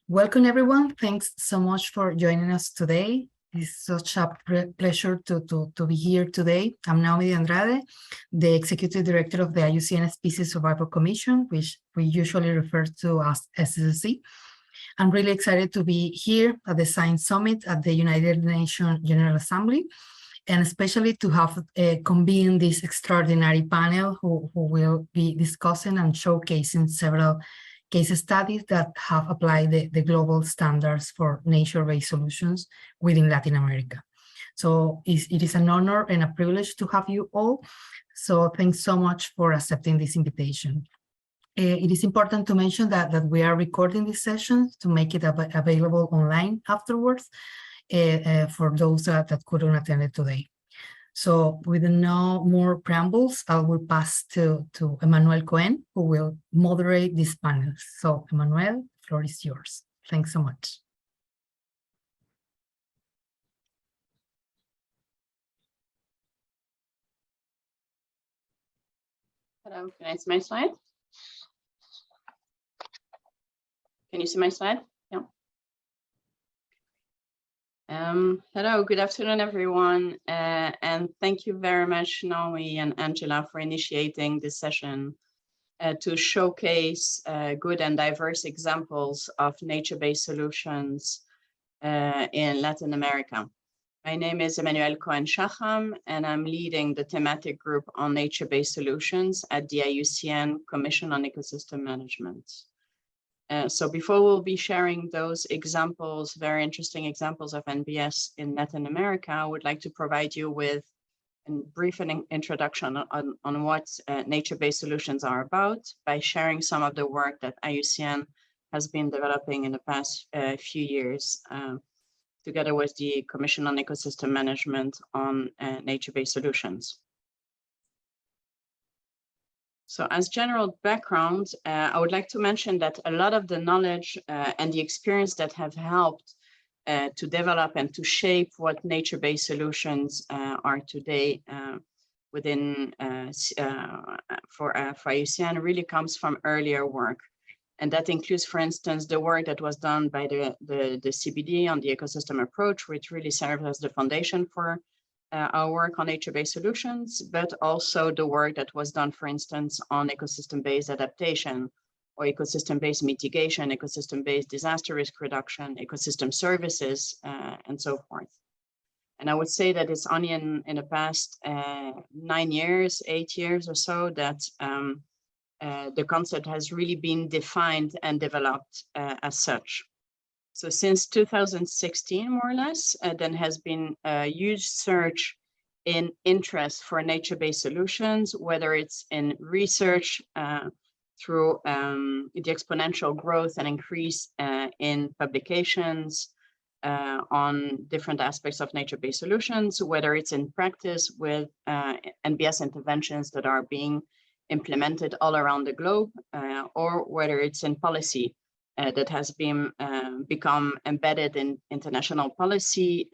Welcome, everyone. Thanks so much for joining us today. It's such a pleasure to be here today. I'm Naomi Andrade, the Executive Director of the IUCN Species Survival Commission, which we usually refer to as SSC. I'm really excited to be here at the Science Summit at the United Nations General Assembly, and especially to have convened this extraordinary panel who will be discussing and showcasing several case studies that have applied the global standards for nature-based solutions within Latin America. So it is an honor and a privilege to have you all. So thanks so much for accepting this invitation. It is important to mention that we are recording this session to make it available online afterwards for those that couldn't attend it today. So with no more preambles, I will pass to Emmanuel Cohen, who will moderate this panel. So Emmanuel, the floor is yours. Thanks so much. Hello, can I see my slide? Can you see my slide? Yeah. Hello, good afternoon, everyone. And thank you very much, Naomi and Angela, for initiating this session to showcase good and diverse examples of nature-based solutions in Latin America. My name is Emmanuel Cohen-Shacham, and I'm leading the thematic group on nature-based solutions at the IUCN Commission on Ecosystem Management. So before we'll be sharing those examples, very interesting examples of NBS in Latin America, I would like to provide you with a brief introduction on what nature-based solutions are about by sharing some of the work that IUCN has been developing in the past few years, together with the Commission on Ecosystem Management on nature-based solutions. So as general background, I would like to mention that a lot of the knowledge and the experience that have helped to develop and to shape what nature-based solutions are today within for IUCN really comes from earlier work. And that includes, for instance, the work that was done by the CBD on the ecosystem approach, which really serves as the foundation for our work on nature-based solutions, but also the work that was done, for instance, on ecosystem-based adaptation or ecosystem-based mitigation, ecosystem-based disaster risk reduction, ecosystem services, and so forth. And I would say that it's only in the past 9 years, 8 years or so that the concept has really been defined and developed as such. So since 2016, more or less, there has been a huge surge in interest for nature-based solutions, whether it's in research through the exponential growth and increase in publications on different aspects of nature-based solutions, whether it's in practice with NBS interventions that are being implemented all around the globe, or whether it's in policy that has been become embedded in international policy,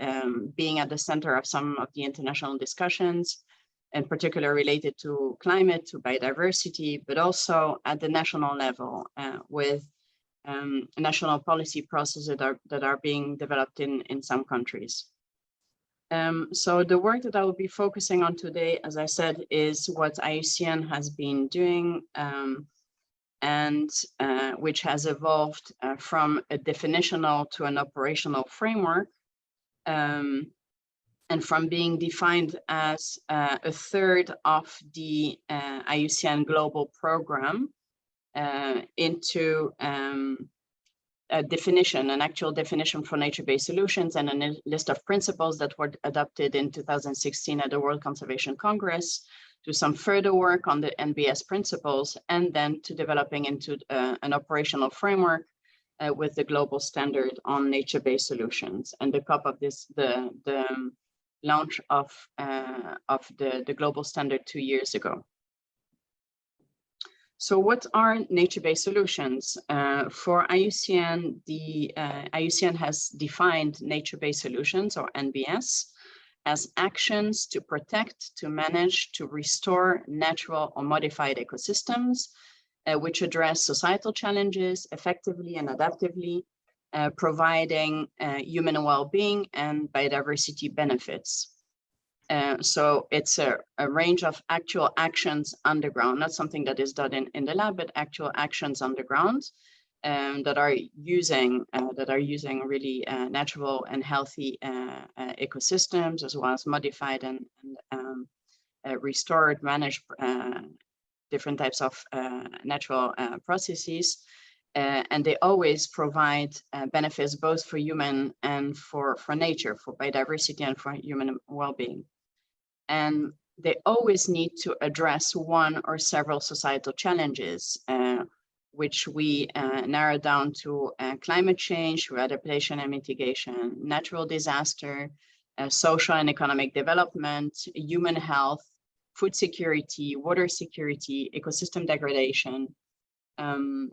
being at the center of some of the international discussions, in particular related to climate, to biodiversity, but also at the national level with national policy processes that are being developed in some countries. So the work that I will be focusing on today, as I said, is what IUCN has been doing and which has evolved from a definitional to an operational framework, and from being defined as a third of the IUCN global program into a definition, an actual definition for nature-based solutions, and a list of principles that were adopted in 2016 at the World Conservation Congress, to some further work on the NBS principles, and then to developing into an operational framework with the global standard on nature-based solutions. And the top of this, the launch of the global standard 2 years ago. So what are nature-based solutions? For IUCN, the IUCN has defined nature-based solutions, or NBS, as actions to protect, to manage, to restore natural or modified ecosystems, which address societal challenges effectively and adaptively, providing human well-being and biodiversity benefits. So it's a range of actual actions on the ground, not something that is done in the lab, but actual actions on the ground that are using really natural and healthy ecosystems, as well as modified and restored, managed different types of natural processes. And they always provide benefits both for human and for nature, for biodiversity and for human well-being. And they always need to address one or several societal challenges, which we narrow down to climate change, through adaptation and mitigation, natural disaster, social and economic development, human health, food security, water security, ecosystem degradation, and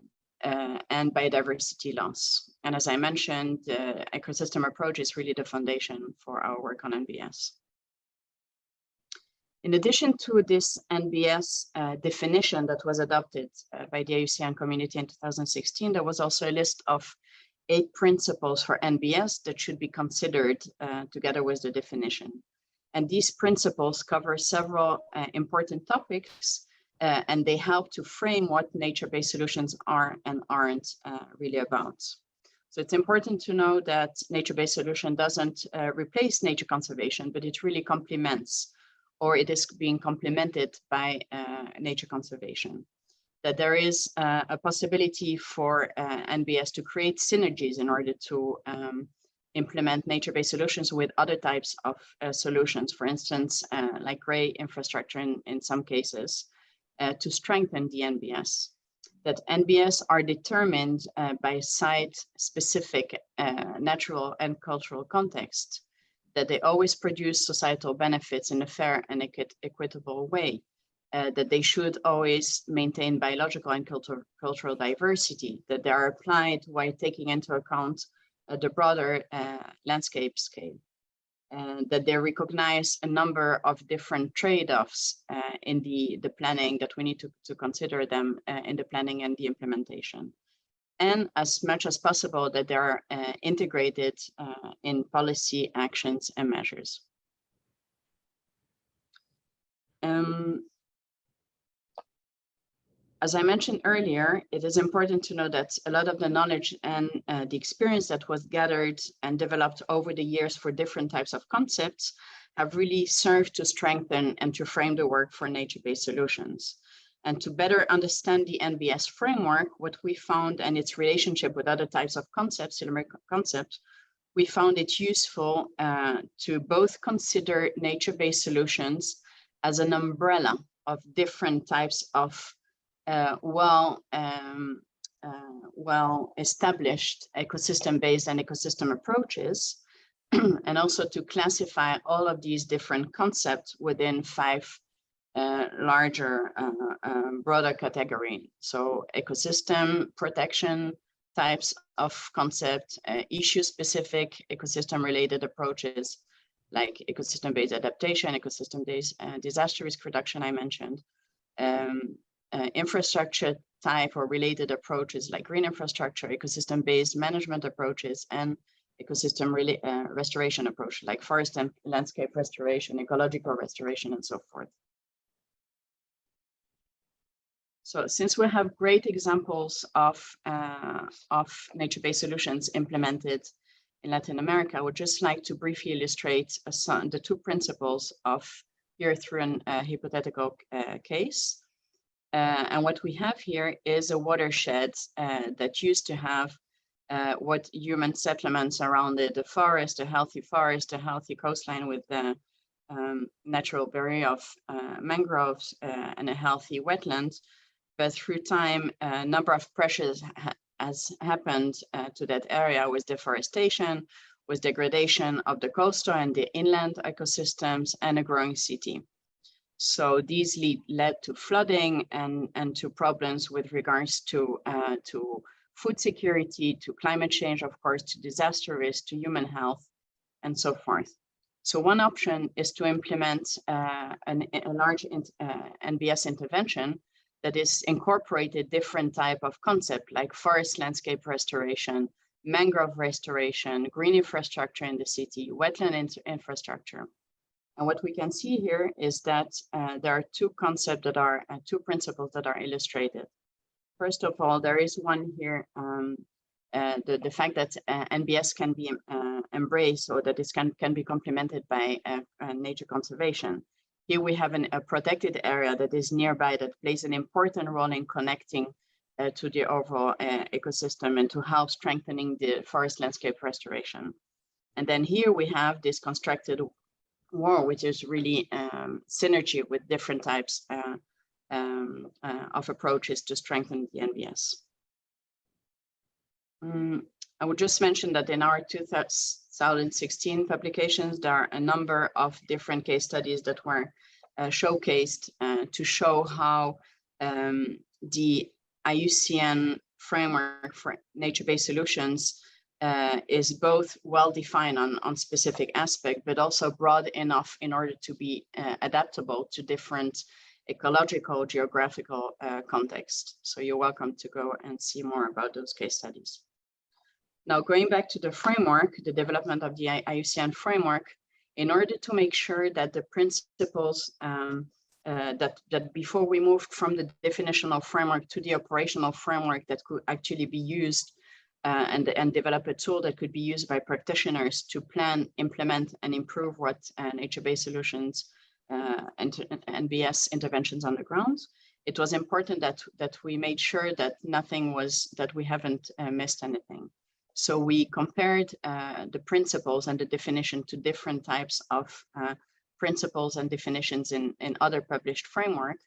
biodiversity loss. And as I mentioned, the ecosystem approach is really the foundation for our work on NBS. In addition to this NBS definition that was adopted by the IUCN community in 2016, there was also a list of 8 principles for NBS that should be considered together with the definition. And these principles cover several important topics, and they help to frame what nature-based solutions are and aren't really about. So it's important to know that nature-based solution doesn't replace nature conservation, but it really complements, or it is being complemented by nature conservation. That there is a possibility for NBS to create synergies in order to implement nature-based solutions with other types of solutions, for instance, like gray infrastructure in some cases, to strengthen the NBS. That NBS are determined by site-specific natural and cultural context, that they always produce societal benefits in a fair and equitable way, that they should always maintain biological and cultural diversity, that they are applied while taking into account the broader landscape scale, and that they recognize a number of different trade-offs in the planning, that we need to consider them in the planning and the implementation. And as much as possible that they are integrated in policy actions and measures. As I mentioned earlier, it is important to know that a lot of the knowledge and the experience that was gathered and developed over the years for different types of concepts have really served to strengthen and to frame the work for nature-based solutions. And to better understand the NBS framework, what we found and its relationship with other types of concepts, we found it useful to both consider nature-based solutions as an umbrella of different types of well-established ecosystem-based and ecosystem approaches, and also to classify all of these different concepts within 5 larger, broader category. So ecosystem protection types of concept, issue-specific ecosystem-related approaches like ecosystem-based adaptation, ecosystem-based disaster risk reduction I mentioned, infrastructure type or related approaches like green infrastructure, ecosystem-based management approaches, and ecosystem restoration approach like forest and landscape restoration, ecological restoration, and so forth. So since we have great examples of nature-based solutions implemented in Latin America, I would just like to briefly illustrate the 2 principles of here through a hypothetical case. And what we have here is a watershed that used to have what human settlements around it, a forest, a healthy coastline with the natural barrier of mangroves and a healthy wetland. But through time, a number of pressures has happened to that area with deforestation, with degradation of the coastal and the inland ecosystems, and a growing city. So these led to flooding and to problems with regards to food security, to climate change, of course, to disaster risk, to human health, and so forth. So one option is to implement a large NBS intervention that is incorporated different type of concept like forest landscape restoration, mangrove restoration, green infrastructure in the city, wetland infrastructure. And what we can see here is that there are two concepts that are, two principles that are illustrated. First of all, there is one here, the fact that NBS can be embraced, or that it can be complemented by nature conservation. Here we have a protected area that is nearby that plays an important role in connecting to the overall ecosystem and to help strengthening the forest landscape restoration. And then here we have this constructed wall, which is really synergy with different types of approaches to strengthen the NBS. I would just mention that in our 2016 publications, there are a number of different case studies that were showcased to show how the IUCN framework for nature-based solutions is both well-defined on specific aspects, but also broad enough in order to be adaptable to different ecological, geographical context. So you're welcome to go and see more about those case studies. Now, going back to the framework, the development of the IUCN framework, in order to make sure that the principles that before we moved from the definitional framework to the operational framework that could actually be used and develop a tool that could be used by practitioners to plan, implement, and improve what nature-based solutions and NBS interventions on the ground. It was important that we made sure that nothing was, that we haven't missed anything. So we compared the principles and the definition to different types of principles and definitions in other published framework.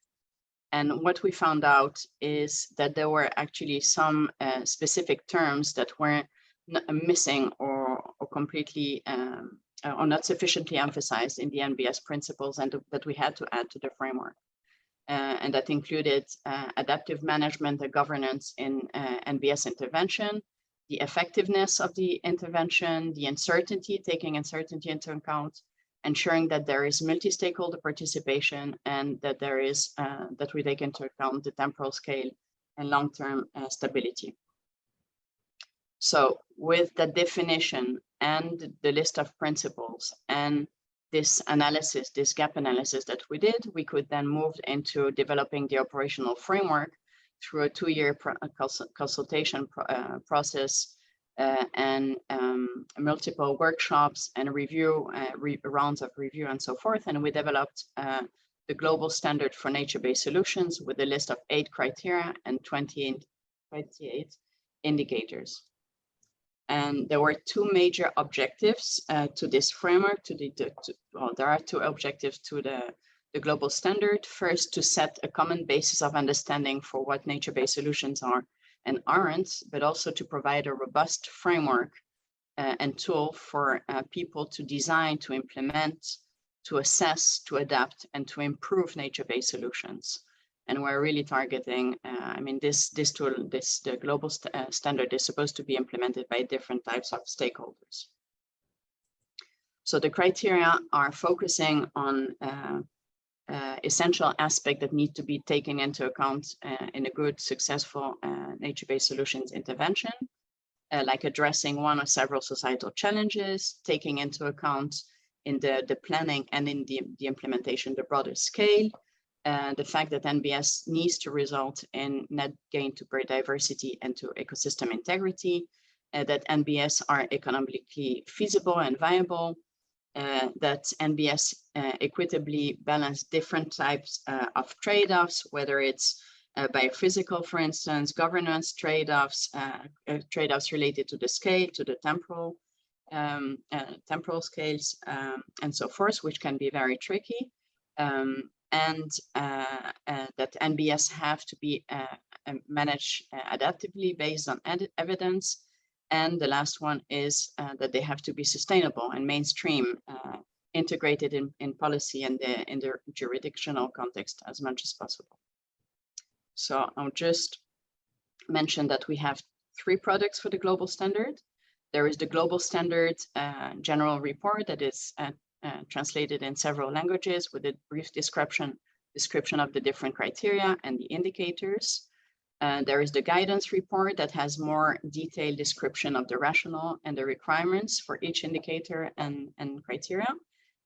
And what we found out is that there were actually some specific terms that were missing or completely or not sufficiently emphasized in the NBS principles, and that we had to add to the framework. And that included adaptive management and governance in NBS intervention, the effectiveness of the intervention, the uncertainty, taking uncertainty into account, ensuring that there is multi-stakeholder participation, and that there is that we take into account the temporal scale and long-term stability. So with the definition and the list of principles and this analysis, this gap analysis that we did, we could then move into developing the operational framework through a 2-year consultation process and multiple workshops and review, rounds of review and so forth. And we developed the global standard for nature-based solutions with a list of 8 criteria and 28 indicators. And there were 2 major objectives to this framework. Well, there are 2 objectives to the global standard. First, to set a common basis of understanding for what nature-based solutions are and aren't, but also to provide a robust framework and tool for people to design, to implement, to assess, to adapt, and to improve nature-based solutions. And we're really targeting, I mean, this tool, the global standard is supposed to be implemented by different types of stakeholders. So the criteria are focusing on essential aspects that need to be taken into account in a good, successful nature-based solutions intervention, like addressing one or several societal challenges, taking into account in the planning and in the implementation, the broader scale, the fact that NBS needs to result in net gain to biodiversity and to ecosystem integrity, that NBS are economically feasible and viable, that NBS equitably balance different types of trade-offs, whether it's biophysical, for instance, governance trade-offs, trade-offs related to the scale, to the temporal scales, and so forth, which can be very tricky. And that NBS have to be managed adaptively based on evidence. And the last one is that they have to be sustainable and mainstream, integrated in policy and in the jurisdictional context as much as possible. So I'll just mention that we have 3 products for the global standard. There is the global standard general report that is translated in several languages with a brief description of the different criteria and the indicators. There is the guidance report that has more detailed description of the rationale and the requirements for each indicator and criteria.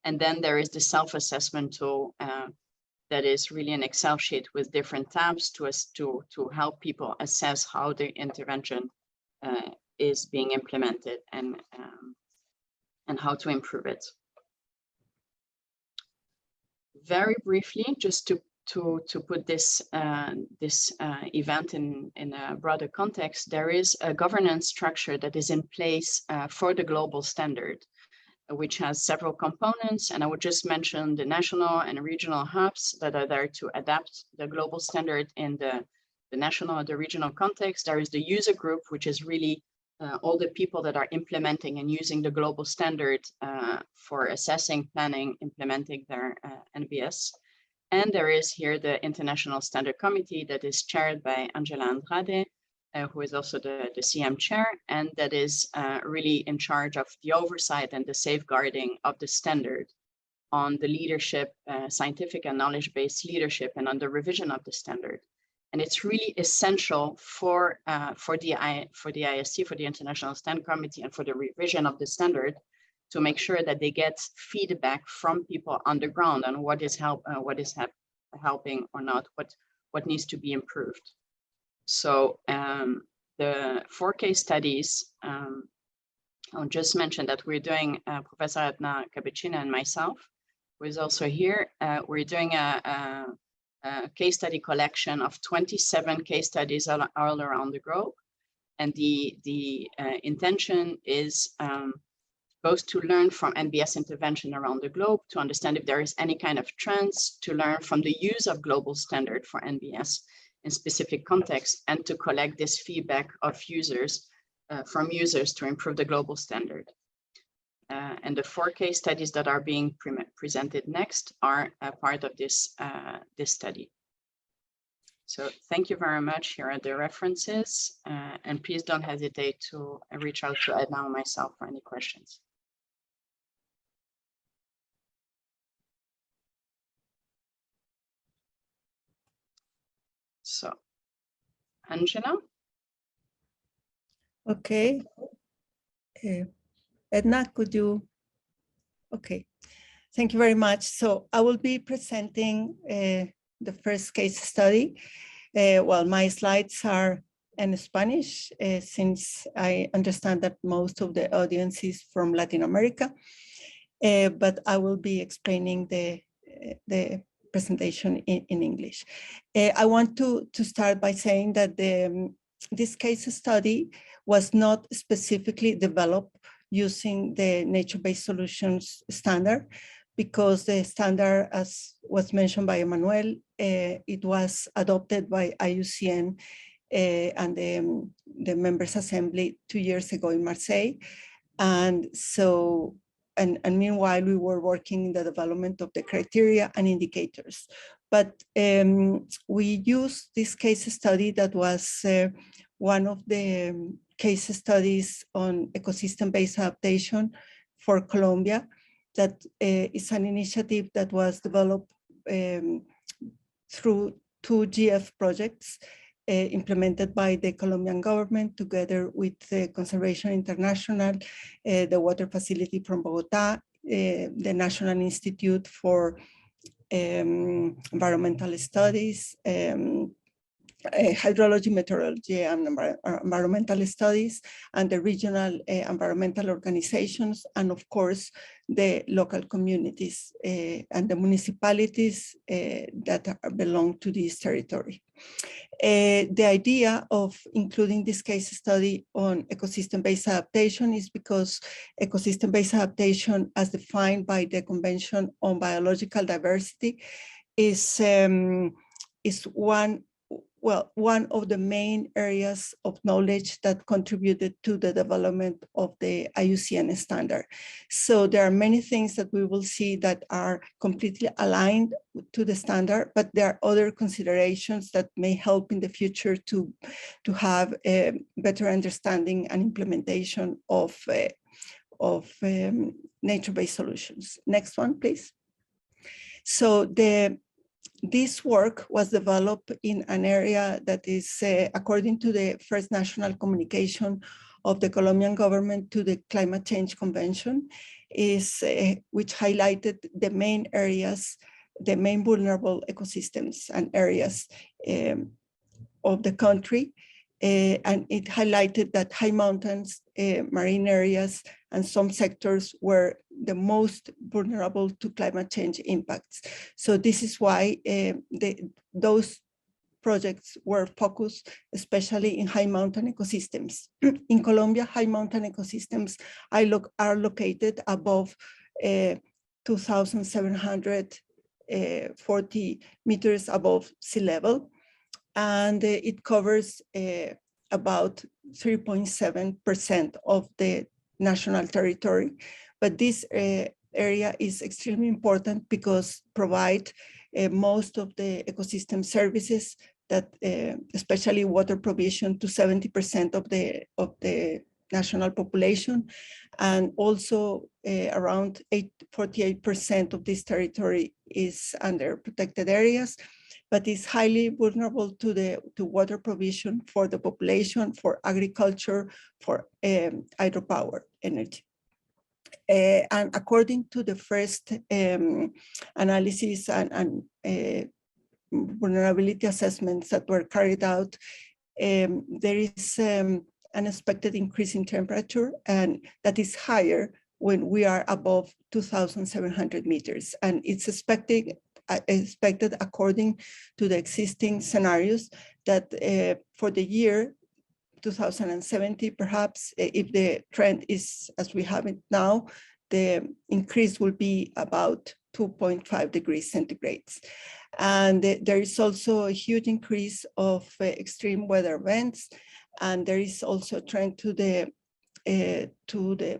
And then there is the self-assessment tool that is really an Excel sheet with different tabs to help people assess how the intervention is being implemented and how to improve it. Very briefly, just to put this event in a broader context, there is a governance structure that is in place for the global standard, which has several components. And I would just mention the national and regional hubs that are there to adapt the global standard in the national or the regional context. There is the user group, which is really all the people that are implementing and using the global standard for assessing, planning, implementing their NBS. And there is here the International Standard Committee that is chaired by Angela Andrade, who is also the CM chair, and that is really in charge of the oversight and the safeguarding of the standard on the leadership, scientific and knowledge-based leadership, and on the revision of the standard. And it's really essential for the ISC, for the International Standard Committee, and for the revision of the standard to make sure that they get feedback from people on the ground on what is helping or not, what needs to be improved. So the 4 case studies, I'll just mention that we're doing, Professor Adna Cappuccina and myself, who is also here, we're doing a case study collection of 27 case studies all around the globe. And the intention is both to learn from NBS intervention around the globe, to understand if there is any kind of trends, to learn from the use of global standard for NBS in specific contexts, and to collect this feedback of users, from users to improve the global standard. And the 4 case studies that are being presented next are a part of this, this study. So thank you very much. Here are the references, and please don't hesitate to reach out to Edna or myself for any questions. So, Angela? Okay. Edna, could you? Okay, thank you very much. So I will be presenting the first case study. Well, my slides are in Spanish, since I understand that most of the audience is from Latin America, but I will be explaining the presentation in English. I want to start by saying that this case study was not specifically developed using the nature-based solutions standard, because the standard, as was mentioned by Emmanuel, it was adopted by IUCN and the Members Assembly 2 years ago in Marseille. And so, and meanwhile, we were working in the development of the criteria and indicators. But we used this case study that was one of the case studies on ecosystem-based adaptation for Colombia. That is an initiative that was developed through 2 GF projects implemented by the Colombian government together with Conservation International, the water facility from Bogota, the National Institute for Environmental Studies, hydrology, meteorology, and environmental studies, and the regional environmental organizations, and of course, the local communities and the municipalities that belong to this territory. The idea of including this case study on ecosystem-based adaptation is because ecosystem-based adaptation, as defined by the Convention on Biological Diversity, is one of the main areas of knowledge that contributed to the development of the IUCN standard. So there are many things that we will see that are completely aligned to the standard, but there are other considerations that may help in the future to have a better understanding and implementation of nature-based solutions. Next one, please. So this work was developed in an area that is, according to the first national communication of the Colombian government to the Climate Change Convention, which highlighted the main areas, the main vulnerable ecosystems and areas of the country. And it highlighted that high mountains, marine areas, and some sectors were the most vulnerable to climate change impacts. So this is why those projects were focused especially in high mountain ecosystems. In Colombia, high mountain ecosystems are located above 2,740 meters above sea level. And it covers about 3.7% of the national territory. But this area is extremely important because provide most of the ecosystem services that, especially water provision to 70% of the national population. And also around 48% of this territory is under protected areas, but is highly vulnerable to water provision for the population, for agriculture, for hydropower energy. And according to the first analysis and vulnerability assessments that were carried out, there is an expected increase in temperature, and that is higher when we are above 2,700 meters. And it's expected according to the existing scenarios that for the year 2070, perhaps, if the trend is as we have it now, the increase will be about 2.5 degrees centigrade. And there is also a huge increase of extreme weather events. And there is also a trend to the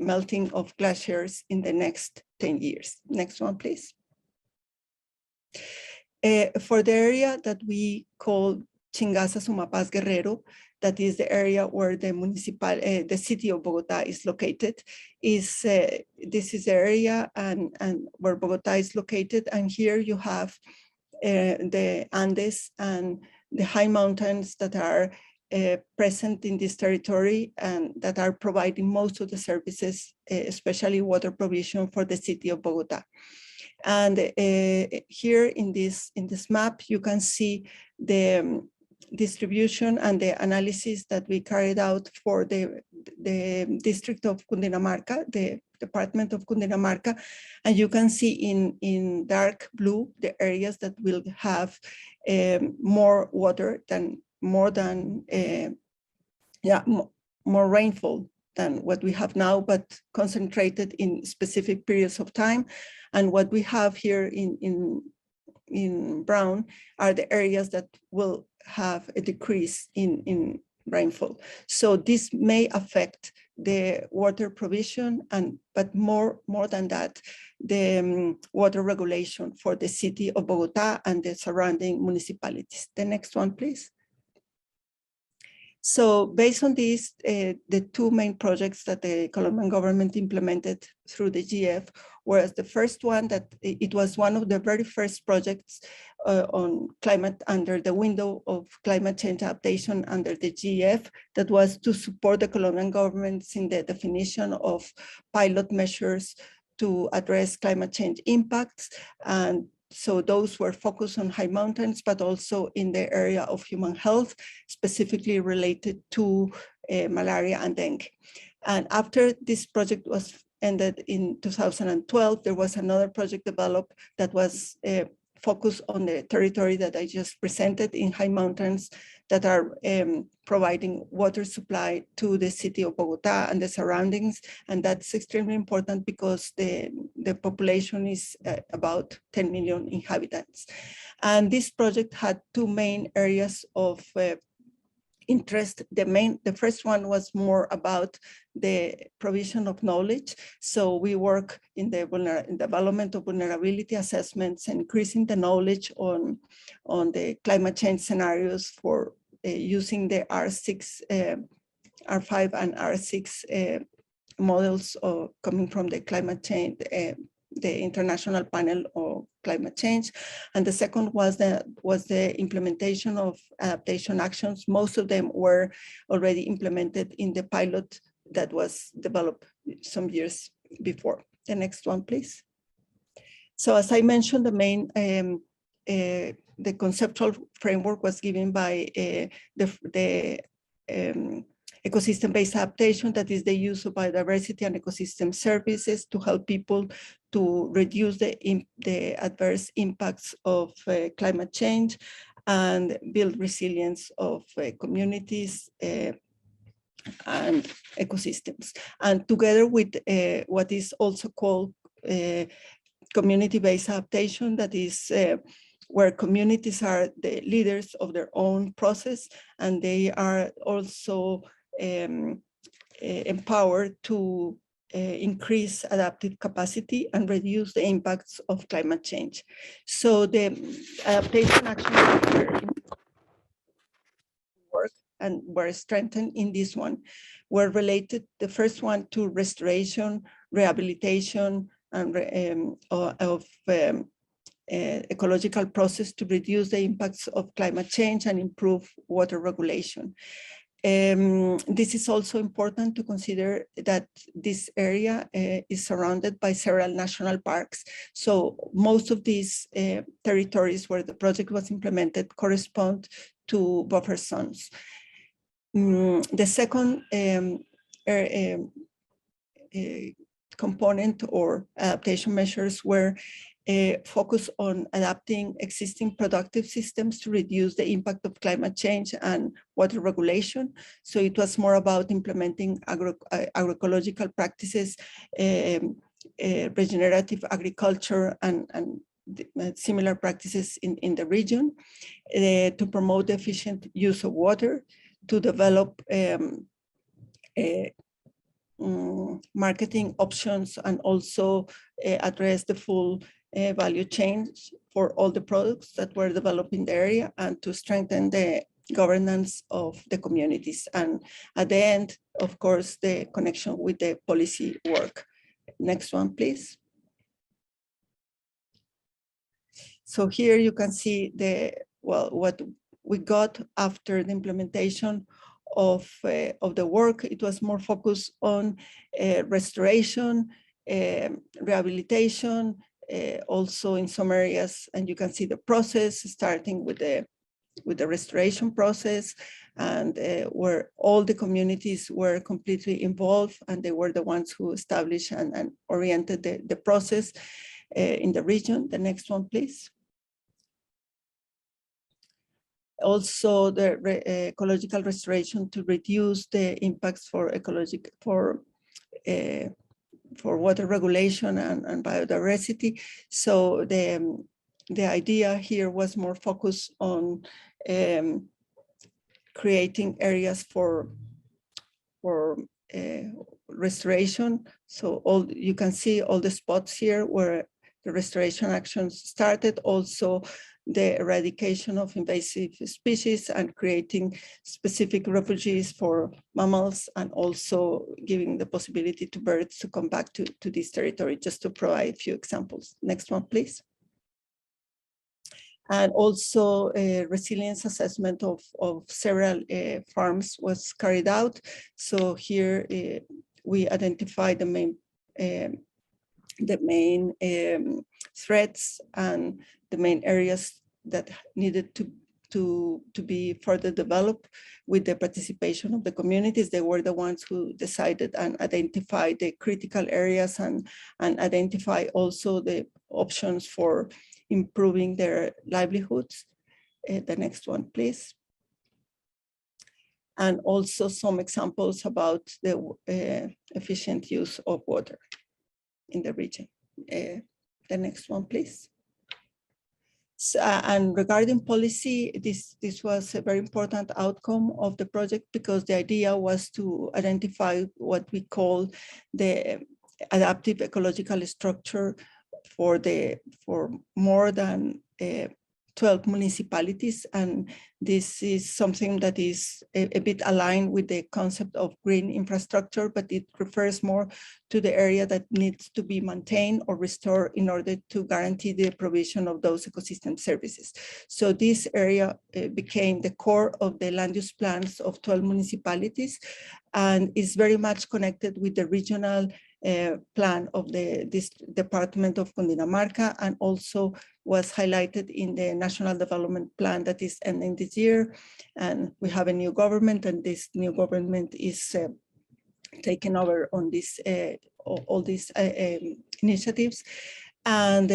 melting of glaciers in the next 10 years. Next one, please. For the area that we call Chingaza, Sumapaz, Guerrero, that is the area where the city of Bogota is located, this is the area and where Bogota is located. And here you have the Andes and the high mountains that are present in this territory and that are providing most of the services, especially water provision for the city of Bogota. And here in this map, you can see the distribution and the analysis that we carried out for the district of Cundinamarca, the department of Cundinamarca. And you can see in dark blue the areas that will have more water more rainfall than what we have now, but concentrated in specific periods of time. And what we have here in brown are the areas that will have a decrease in rainfall. So this may affect the water provision, but more than that, the water regulation for the city of Bogota and the surrounding municipalities. The next one, please. So based on this, the two main projects that the Colombian government implemented through the GF, whereas the first one that it was one of the very first projects on climate under the window of climate change adaptation under the GF, that was to support the Colombian government in the definition of pilot measures to address climate change impacts. And so those were focused on high mountains, but also in the area of human health, specifically related to malaria and dengue. And after this project was ended in 2012, there was another project developed that was focused on the territory that I just presented in high mountains that are providing water supply to the city of Bogota and the surroundings. And that's extremely important because the population is about 10 million inhabitants. And this project had two main areas of interest. The first one was more about the provision of knowledge. So we work in the development of vulnerability assessments and increasing the knowledge on the climate change scenarios for using the R5 and R6 models coming from the climate change the International Panel on Climate Change. And the second was the implementation of adaptation actions. Most of them were already implemented in the pilot that was developed some years before. The next one, please. So as I mentioned, the conceptual framework was given by the ecosystem-based adaptation, that is the use of biodiversity and ecosystem services to help people to reduce the adverse impacts of climate change and build resilience of communities and ecosystems. And together with what is also called community-based adaptation, that is where communities are the leaders of their own process, and they are also empowered to increase adaptive capacity and reduce the impacts of climate change. So the adaptation actions work and were strengthened in this one were related, the first one to restoration, rehabilitation, and of ecological process to reduce the impacts of climate change and improve water regulation. This is also important to consider that this area is surrounded by several national parks. So most of these territories where the project was implemented correspond to buffer zones. The second component or adaptation measures were focus on adapting existing productive systems to reduce the impact of climate change and water regulation. So it was more about implementing agroecological practices, regenerative agriculture, and similar practices in the region, to promote the efficient use of water, to develop marketing options, and also address the full value chain for all the products that were developed in the area, and to strengthen the governance of the communities. And at the end, of course, the connection with the policy work. Next one, please. So here you can see what we got after the implementation of the work. It was more focused on restoration, rehabilitation, also in some areas, and you can see the process starting with the restoration process, and where all the communities were completely involved, and they were the ones who established and oriented the process in the region. The next one, please. Also, the ecological restoration to reduce the impacts for water regulation and biodiversity. So the idea here was more focused on creating areas for restoration. So you can see all the spots here where the restoration actions started. Also, the eradication of invasive species and creating specific refuges for mammals, and also giving the possibility to birds to come back to this territory, just to provide a few examples. Next one, please. And also a resilience assessment of several farms was carried out. So here we identified the main threats and the main areas that needed to be further developed with the participation of the communities. They were the ones who decided and identified the critical areas and identify also the options for improving their livelihoods. The next one, please. And also some examples about the efficient use of water in the region. The next one, please. So, and regarding policy, this was a very important outcome of the project, because the idea was to identify what we call the adaptive ecological structure for more than 12 municipalities, and this is something that is a bit aligned with the concept of green infrastructure, but it refers more to the area that needs to be maintained or restored in order to guarantee the provision of those ecosystem services. So this area became the core of the land use plans of 12 municipalities, and is very much connected with the regional plan of this Department of Cundinamarca, and also was highlighted in the National Development Plan that is ending this year. And we have a new government, and this new government is taking over on this all these initiatives. And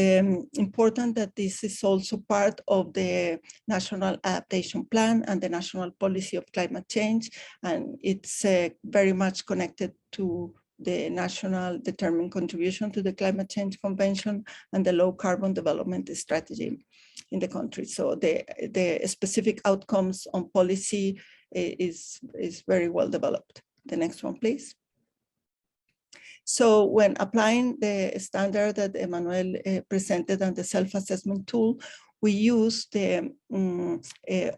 important that this is also part of the National Adaptation Plan and the National Policy of Climate Change, and it's very much connected to the national determined contribution to the Climate Change Convention and the low carbon development strategy in the country. So the specific outcomes on policy is very well developed. The next one, please. So when applying the standard that Emmanuel presented and the self-assessment tool, we use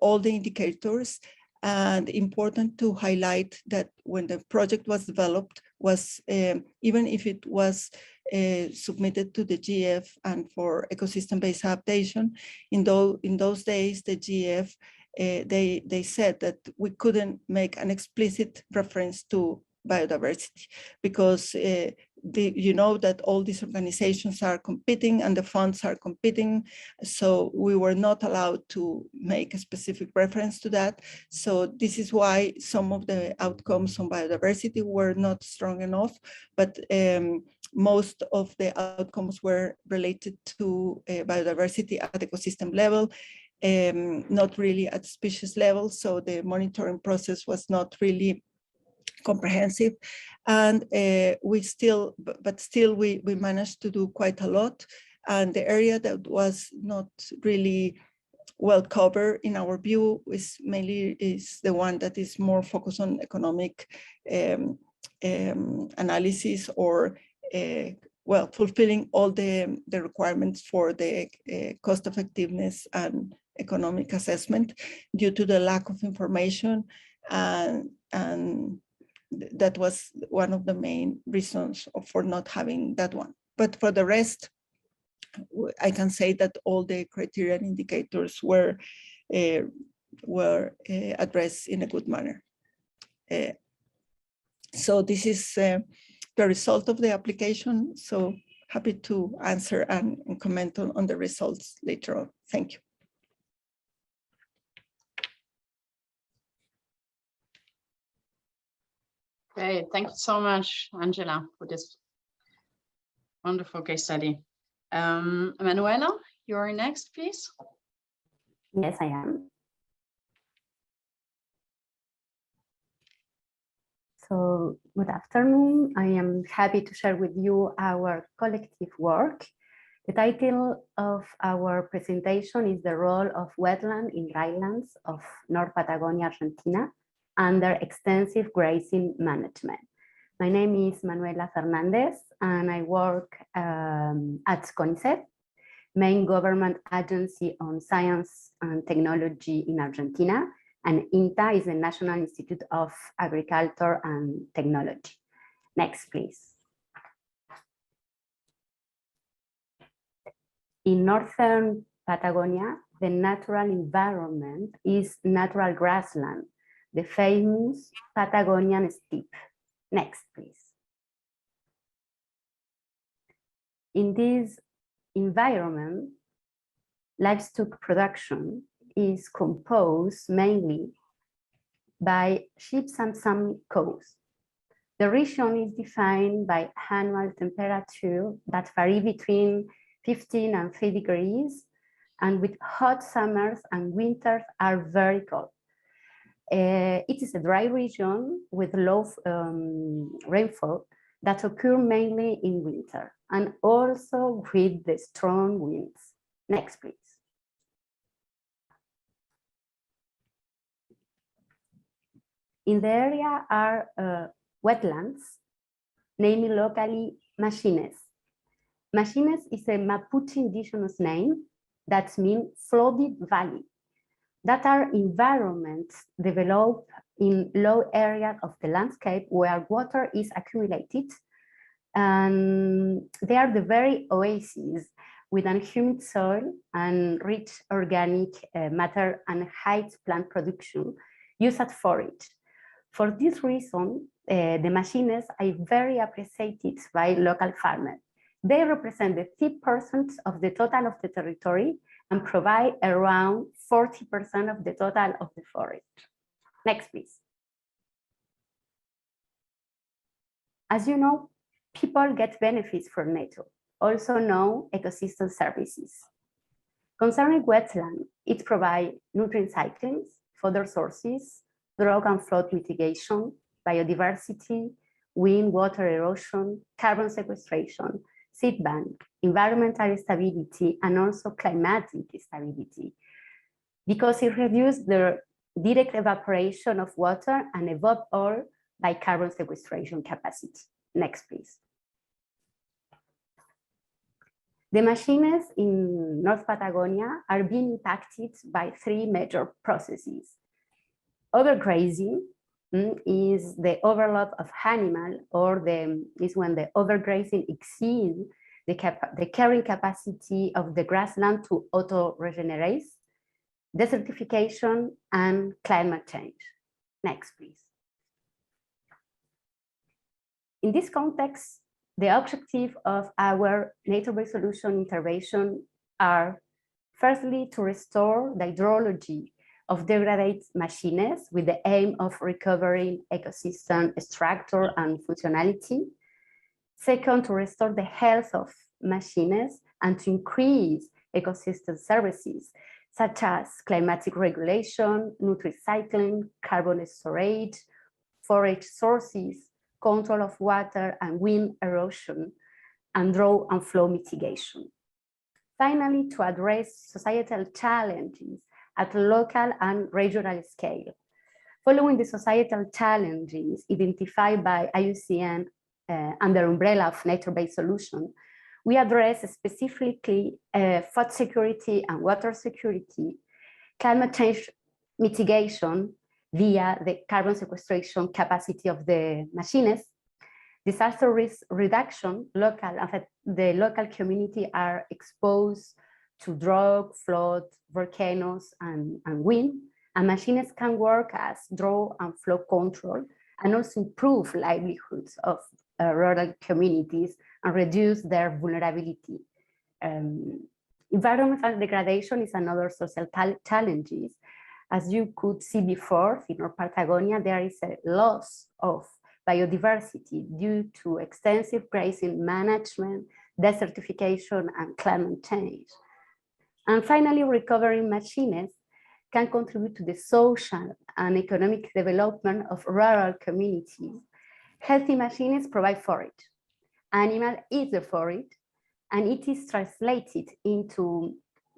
all the indicators. And important to highlight that when the project was developed, was even if it was submitted to the GF and for ecosystem-based adaptation, in those days, the GF, they said that we couldn't make an explicit reference to biodiversity because you know that all these organizations are competing and the funds are competing. So we were not allowed to make a specific reference to that. So this is why some of the outcomes on biodiversity were not strong enough, but most of the outcomes were related to biodiversity at ecosystem level, not really at species level. So the monitoring process was not really comprehensive, and we managed to do quite a lot. And the area that was not really well covered in our view is the one that is more focused on economic analysis or fulfilling all the requirements for the cost effectiveness and economic assessment due to the lack of information, and that was one of the main reasons for not having that one. But for the rest, I can say that all the criteria and indicators were addressed in a good manner. So this is the result of the application. So happy to answer and comment on the results later on. Thank you. Great, thank you so much, Angela, for this wonderful case study. Manuela, you're next, please. Yes, I am. So good afternoon. I am happy to share with you our collective work. The title of our presentation is The Role of Wetland in Drylands of North Patagonia, Argentina, under extensive grazing management. My name is Manuela Fernandez, and I work at CONICET, main government agency on science and technology in Argentina, and INTA is the National Institute of Agriculture and Technology. Next, please. In northern Patagonia, the natural environment is natural grassland, the famous Patagonian steppe. Next, please. In this environment, livestock production is composed mainly by sheep and some cows. The region is defined by annual temperature that vary between 15 and 3 degrees, and with hot summers and winters are very cold. It is a dry region with low rainfall that occur mainly in winter, and also with the strong winds. Next, please. In the area are wetlands, namely locally Machines. Machines is a Mapuche indigenous name that mean flooded valley, that are environments developed in low areas of the landscape where water is accumulated. And they are the very oases with an humid soil and rich organic matter and high plant production used as forage. For this reason, the machines are very appreciated by local farmers. They represent the 3% of the total of the territory and provide around 40% of the total of the forest. Next, please. As you know, people get benefits from nature, also known ecosystem services. Concerning wetland, it provides nutrient cycling, fodder sources, drought and flood mitigation, biodiversity, wind, water erosion, carbon sequestration, seed bank, environmental stability, and also climatic stability, because it reduces the direct evaporation of water and above all by carbon sequestration capacity. Next, please. The machines in North Patagonia are being impacted by 3 major processes. Overgrazing is the overload of animal, or is when the overgrazing exceeds the carrying capacity of the grassland to auto-regenerate, desertification, and climate change. Next, please. In this context, the objective of our nature-based solution intervention are, firstly, to restore the hydrology of degraded machines with the aim of recovering ecosystem structure and functionality. Second, to restore the health of machines and to increase ecosystem services, such as climatic regulation, nutrient cycling, carbon storage, forage sources, control of water and wind erosion, and drought and flow mitigation. Finally, to address societal challenges at local and regional scale. Following the societal challenges identified by IUCN under umbrella of nature-based solution, we address specifically food security and water security, climate change mitigation via the carbon sequestration capacity of the machines, disaster risk reduction, the local community are exposed to drought, flood, volcanoes, and wind, and machines can work as drought and flow control, and also improve livelihoods of rural communities and reduce their vulnerability. Environmental degradation is another social challenge. As you could see before, in North Patagonia, there is a loss of biodiversity due to extensive grazing management, desertification, and climate change. And finally, recovering machines can contribute to the social and economic development of rural communities. Healthy machines provide forage. Animal eats the forage, and it is translated into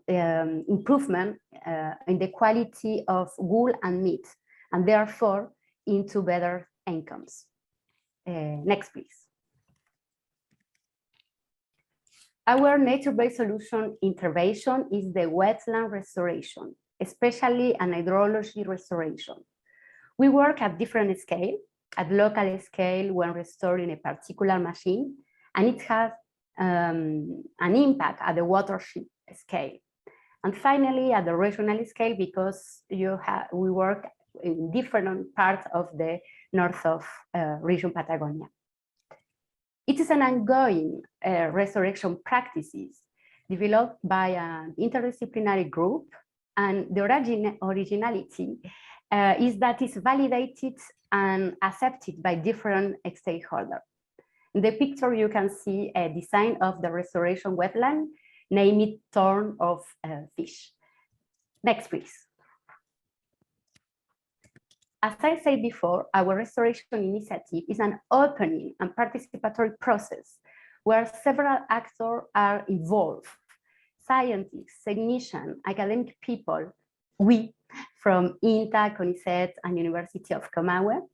improvement in the quality of wool and meat, and therefore into better incomes. Next, please. Our nature-based solution intervention is the wetland restoration, especially an hydrology restoration. We work at different scale, at local scale when restoring a particular machine, and it has an impact at the watershed scale. And finally, at the regional scale, because we work in different parts of the north of region Patagonia. It is an ongoing restoration practices developed by an interdisciplinary group, and the originality is that it's validated and accepted by different stakeholders. In the picture, you can see a design of the restoration wetland, named Thorn of Fish. Next, please. As I said before, our restoration initiative is an opening and participatory process where several actors are involved: scientists, technicians, academic people, we from INTA, CONICET, and University of Comahue,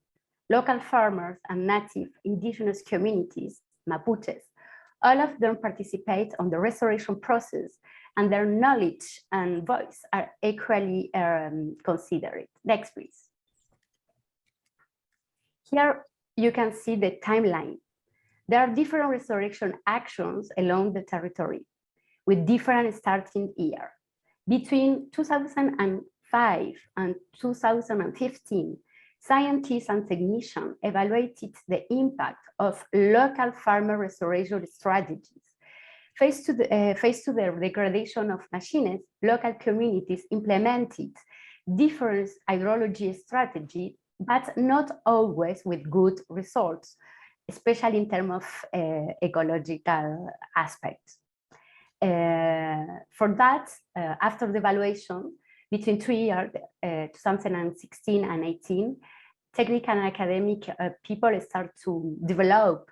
local farmers and native indigenous communities, Mapuches. All of them participate on the restoration process and their knowledge and voice are equally considered. Next, please. Here you can see the timeline. There are different restoration actions along the territory with different starting year. Between 2005 and 2015, scientists and technicians evaluated the impact of local farmer restoration strategies. Faced to the degradation of machines, local communities implemented different hydrology strategies, but not always with good results, especially in terms of ecological aspects. For that, after the evaluation, between 2 years, 2016 and 18, technical and academic people start to develop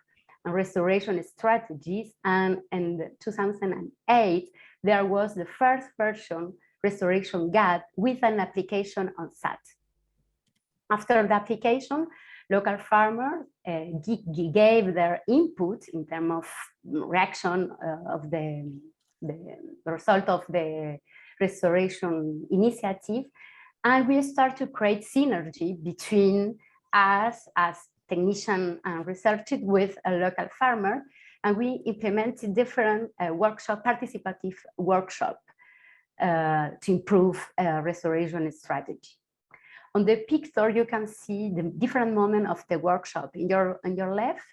restoration strategies, and in 2008, there was the first version restoration guide with an application on SAT. After the application, local farmers gave their input in terms of reaction of the result of the restoration initiative, and we start to create synergy between us as technicians and researchers with a local farmer, and we implemented different participative workshop to improve restoration strategy. On the picture, you can see the different moments of the workshop. On your left,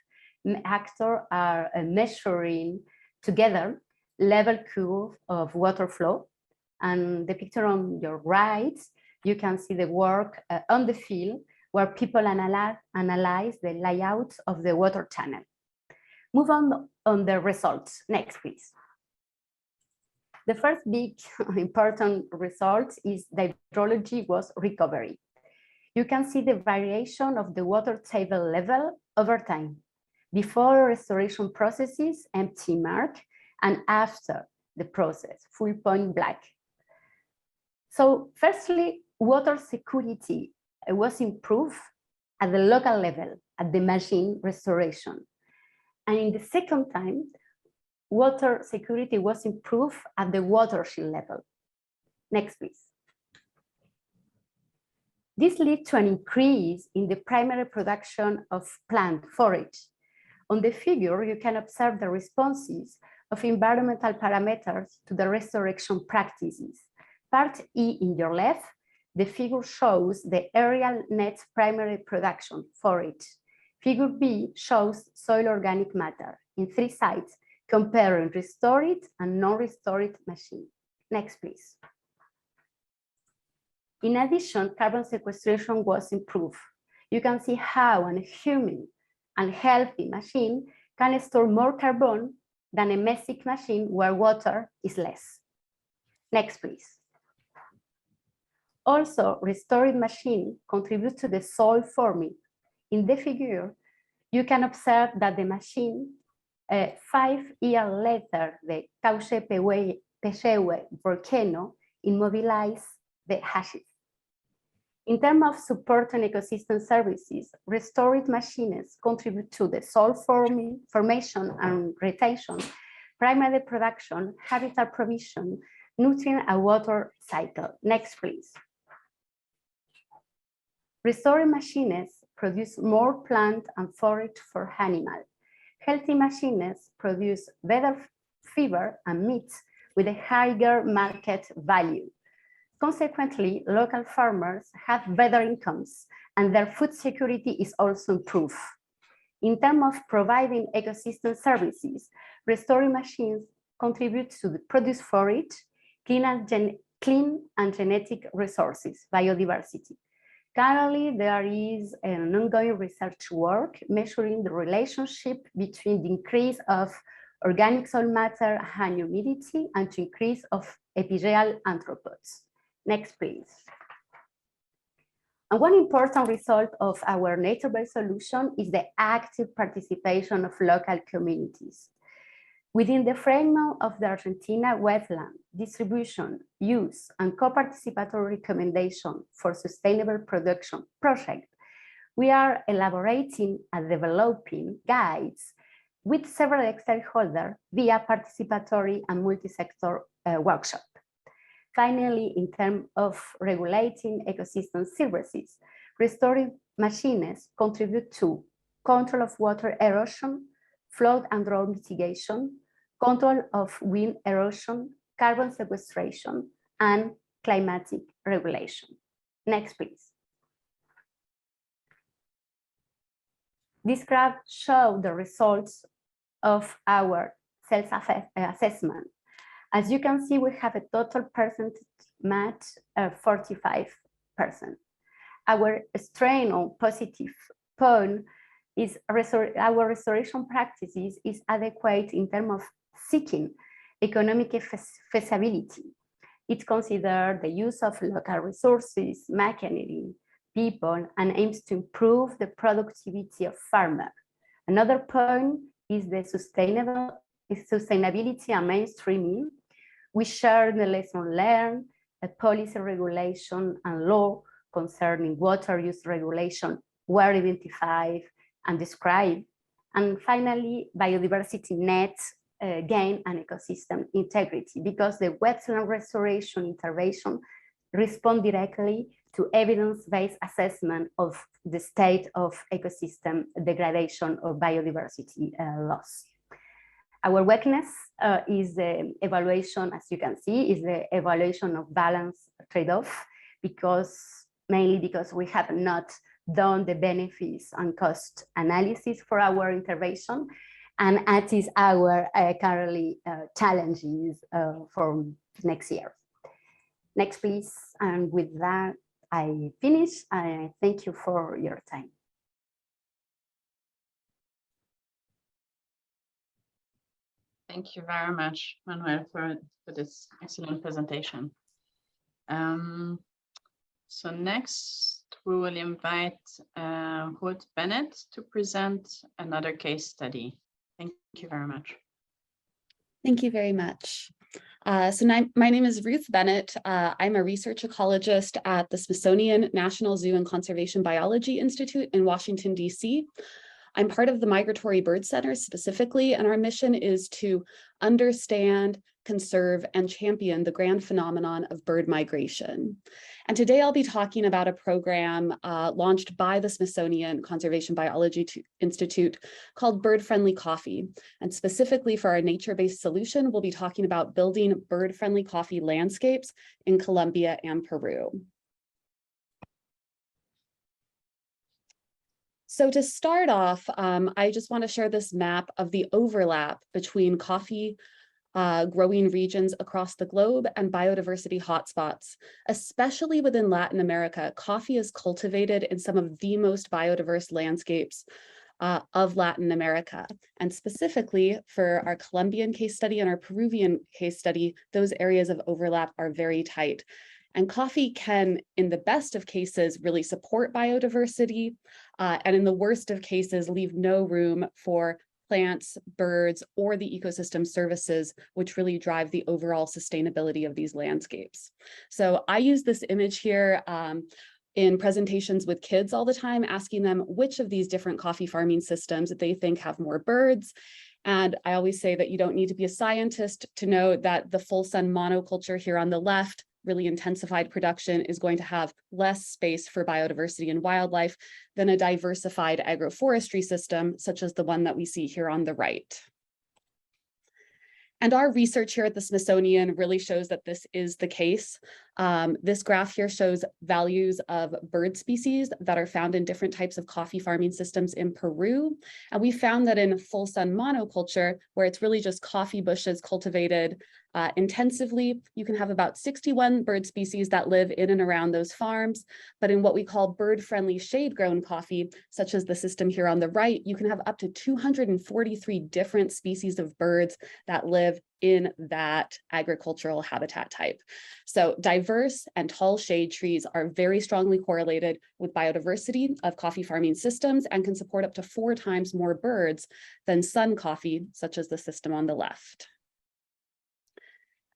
actors are measuring together level curve of water flow. And the picture on your right, you can see the work on the field where people analyze the layout of the water channel. Move on the results. Next, please. The first big important result is the hydrology was recovery. You can see the variation of the water table level over time, before restoration processes, empty mark, and after the process, full point black. So firstly, water security was improved at the local level, at the machine restoration. And in the second time, water security was improved at the watershed level. Next, please. This led to an increase in the primary production of plant forage. On the figure, you can observe the responses of environmental parameters to the restoration practices. Part E in your left, the figure shows the aerial net primary production forage. Figure B shows soil organic matter in 3 sites, comparing restored and non-restored machine. Next, please. In addition, carbon sequestration was improved. You can see how a human and healthy machine can store more carbon than a messy machine where water is less. Next, please. Also, restored machine contributes to the soil forming. In the figure, you can observe that the machine, 5 years later, the Cauche-Pechewe volcano immobilized the ashes. In terms of support and ecosystem services, restored machines contribute to the soil formation and retention, primary production, habitat provision, nutrient and water cycle. Next, please. Restored machines produce more plant and forage for animals. Healthy machines produce better fiber and meat with a higher market value. Consequently, local farmers have better incomes and their food security is also improved. In terms of providing ecosystem services, restoring machines contribute to the produce forage, clean and genetic resources, biodiversity. Currently, there is an ongoing research work measuring the relationship between the increase of organic soil matter and humidity and to increase of epigeial arthropods. Next, please. And one important result of our nature-based solution is the active participation of local communities. Within the framework of the Argentina wetland distribution, use, and co-participatory recommendation for sustainable production project, we are elaborating and developing guides with several stakeholders via participatory and multi-sector workshop. Finally, in terms of regulating ecosystem services, restorative machines contribute to control of water erosion, flood and drought mitigation, control of wind erosion, carbon sequestration, and climatic regulation. Next, please. This graph shows the results of our self-assessment. As you can see, we have a total percentage match of 45%. Our strain or positive point is our restoration practices is adequate in terms of seeking economic feasibility. It considers the use of local resources, machinery, people, and aims to improve the productivity of farmers. Another point is the sustainability and mainstreaming. We share the lesson learned, the policy regulation and law concerning water use regulation were identified and described. And finally, biodiversity net gain and ecosystem integrity, because the wetland restoration intervention respond directly to evidence-based assessment of the state of ecosystem degradation or biodiversity loss. Our weakness is the evaluation, as you can see, is the evaluation of balance trade-off, mainly because we have not done the benefits and cost analysis for our intervention, and that is our currently challenges for next year. Next, please. And with that, I finish. I thank you for your time. Thank you very much, Manuel, for this excellent presentation. So next, we will invite Ruth Bennett to present another case study. Thank you very much. Thank you very much. My name is Ruth Bennett. I'm a research ecologist at the Smithsonian National Zoo and Conservation Biology Institute in Washington, D.C. I'm part of the Migratory Bird Center specifically, and our mission is to understand, conserve, and champion the grand phenomenon of bird migration. And today I'll be talking about a program launched by the Smithsonian Conservation Biology Institute called Bird-Friendly Coffee. And specifically for our nature-based solution, we'll be talking about building bird-friendly coffee landscapes in Colombia and Peru. So to start off, I just want to share this map of the overlap between coffee growing regions across the globe and biodiversity hotspots. Especially within Latin America, coffee is cultivated in some of the most biodiverse landscapes of Latin America. And specifically for our Colombian case study and our Peruvian case study, those areas of overlap are very tight. And coffee can, in the best of cases, really support biodiversity, and in the worst of cases, leave no room for plants, birds, or the ecosystem services, which really drive the overall sustainability of these landscapes. So I use this image here in presentations with kids all the time, asking them which of these different coffee farming systems that they think have more birds. And I always say that you don't need to be a scientist to know that the full sun monoculture here on the left, really intensified production, is going to have less space for biodiversity and wildlife than a diversified agroforestry system, such as the one that we see here on the right. And our research here at the Smithsonian really shows that this is the case. This graph here shows values of bird species that are found in different types of coffee farming systems in Peru. And we found that in full sun monoculture, where it's really just coffee bushes cultivated intensively, you can have about 61 bird species that live in and around those farms. But in what we call bird-friendly shade-grown coffee, such as the system here on the right, you can have up to 243 different species of birds that live in that agricultural habitat type. So diverse and tall shade trees are very strongly correlated with biodiversity of coffee farming systems and can support up to 4 times more birds than sun coffee, such as the system on the left.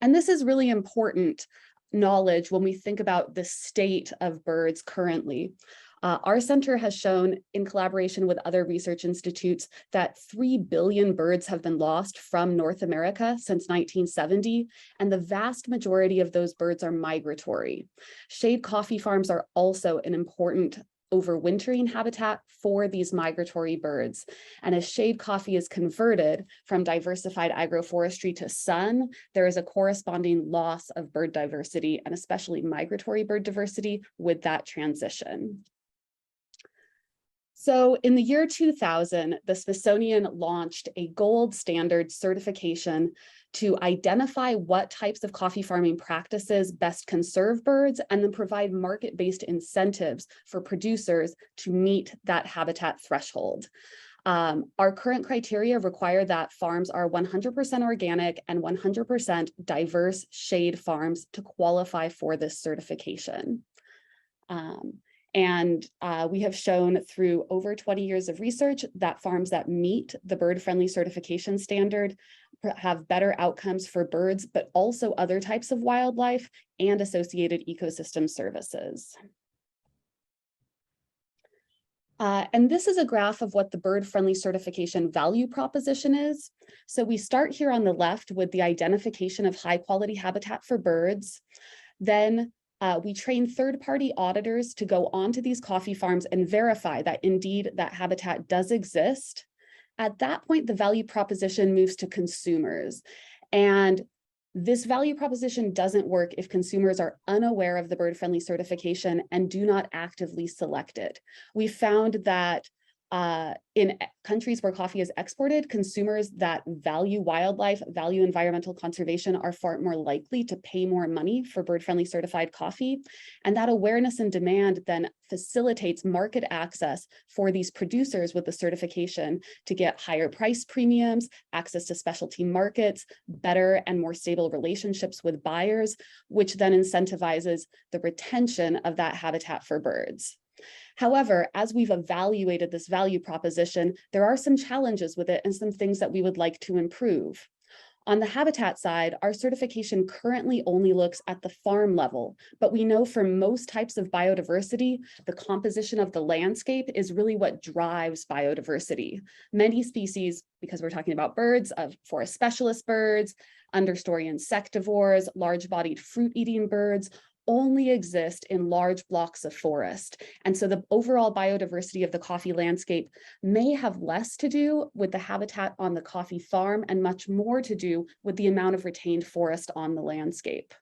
And this is really important knowledge when we think about the state of birds currently. Our center has shown, in collaboration with other research institutes, that 3 billion birds have been lost from North America since 1970, and the vast majority of those birds are migratory. Shade coffee farms are also an important overwintering habitat for these migratory birds. And as shade coffee is converted from diversified agroforestry to sun, there is a corresponding loss of bird diversity, and especially migratory bird diversity, with that transition. So in the year 2000, the Smithsonian launched a gold standard certification to identify what types of coffee farming practices best conserve birds, and then provide market-based incentives for producers to meet that habitat threshold. Our current criteria require that farms are 100% organic and 100% diverse shade farms to qualify for this certification. We have shown through over 20 years of research that farms that meet the bird-friendly certification standard have better outcomes for birds, but also other types of wildlife and associated ecosystem services. And this is a graph of what the bird-friendly certification value proposition is. So we start here on the left with the identification of high-quality habitat for birds. Then we train third-party auditors to go onto these coffee farms and verify that indeed that habitat does exist. At that point, the value proposition moves to consumers. And this value proposition doesn't work if consumers are unaware of the bird-friendly certification and do not actively select it. We found that in countries where coffee is exported, consumers that value wildlife, value environmental conservation are far more likely to pay more money for bird-friendly certified coffee. And that awareness and demand then facilitates market access for these producers with the certification to get higher price premiums, access to specialty markets, better and more stable relationships with buyers, which then incentivizes the retention of that habitat for birds. However, as we've evaluated this value proposition, there are some challenges with it and some things that we would like to improve. On the habitat side, our certification currently only looks at the farm level, but we know for most types of biodiversity, the composition of the landscape is really what drives biodiversity. Many species, because we're talking about birds, of forest specialist birds, understory insectivores, large-bodied fruit-eating birds, only exist in large blocks of forest. And so the overall biodiversity of the coffee landscape may have less to do with the habitat on the coffee farm and much more to do with the amount of retained forest on the landscape.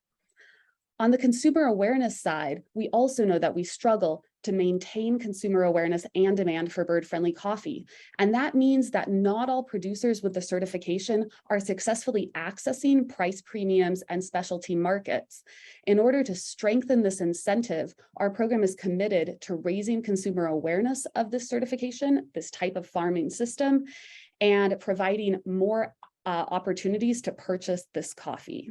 On the consumer awareness side, we also know that we struggle to maintain consumer awareness and demand for bird-friendly coffee. And that means that not all producers with the certification are successfully accessing price premiums and specialty markets. In order to strengthen this incentive, our program is committed to raising consumer awareness of this certification, this type of farming system, and providing more opportunities to purchase this coffee.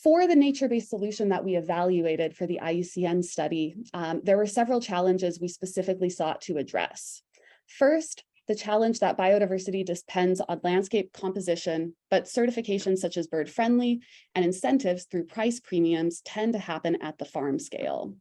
For the nature-based solution that we evaluated for the IUCN study, there were several challenges we specifically sought to address. First, the challenge that biodiversity depends on landscape composition, but certifications such as bird-friendly and incentives through price premiums tend to happen at the farm scale.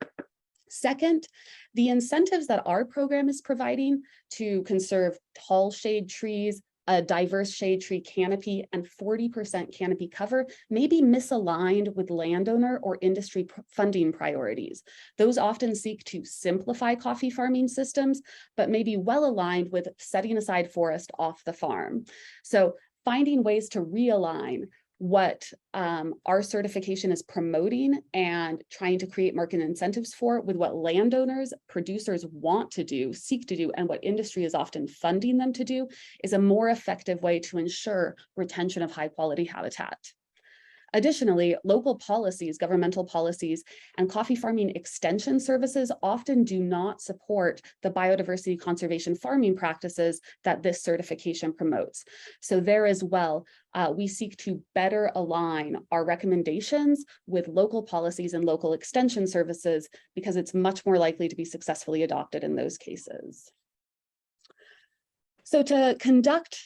Second, the incentives that our program is providing to conserve tall shade trees, a diverse shade tree canopy, and 40% canopy cover may be misaligned with landowner or industry funding priorities. Those often seek to simplify coffee farming systems, but may be well aligned with setting aside forest off the farm. So finding ways to realign what our certification is promoting and trying to create market incentives for with what landowners, producers want to do, seek to do, and what industry is often funding them to do is a more effective way to ensure retention of high quality habitat. Additionally, local policies, governmental policies, and coffee farming extension services often do not support the biodiversity conservation farming practices that this certification promotes. So there as well, we seek to better align our recommendations with local policies and local extension services because it's much more likely to be successfully adopted in those cases. So to conduct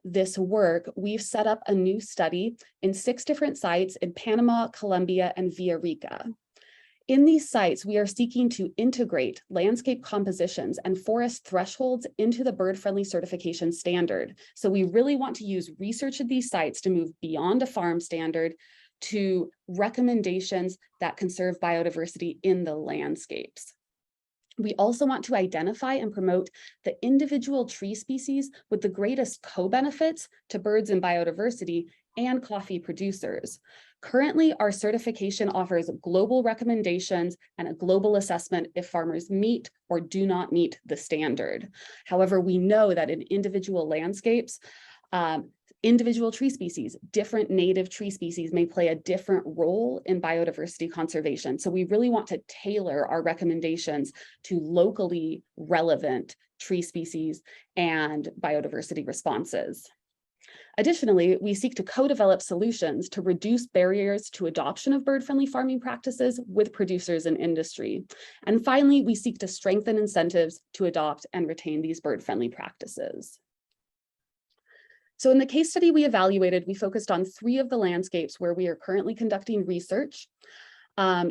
this work, we've set up a new study in 6 different sites in Panama, Colombia, and Villarrica. In these sites, we are seeking to integrate landscape compositions and forest thresholds into the bird-friendly certification standard. So we really want to use research at these sites to move beyond a farm standard to recommendations that conserve biodiversity in the landscapes. We also want to identify and promote the individual tree species with the greatest co-benefits to birds and biodiversity and coffee producers. Currently, our certification offers global recommendations and a global assessment if farmers meet or do not meet the standard. However, we know that in individual landscapes, individual tree species, different native tree species may play a different role in biodiversity conservation. So we really want to tailor our recommendations to locally relevant tree species and biodiversity responses. Additionally, we seek to co-develop solutions to reduce barriers to adoption of bird-friendly farming practices with producers and industry. And finally, we seek to strengthen incentives to adopt and retain these bird-friendly practices. So in the case study we evaluated, we focused on 3 of the landscapes where we are currently conducting research.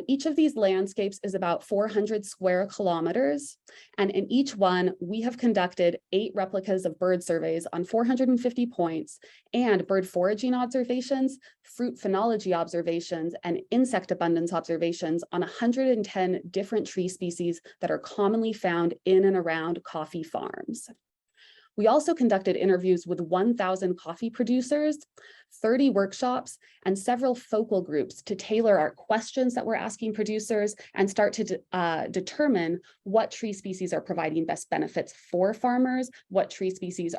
Each of these landscapes is about 400 square kilometers. And in each one, we have conducted 8 replicas of bird surveys on 450 points and bird foraging observations, fruit phenology observations, and insect abundance observations on 110 different tree species that are commonly found in and around coffee farms. We also conducted interviews with 1,000 coffee producers, 30 workshops, and several focal groups to tailor our questions that we're asking producers and start to determine what tree species are providing best benefits for farmers, what tree species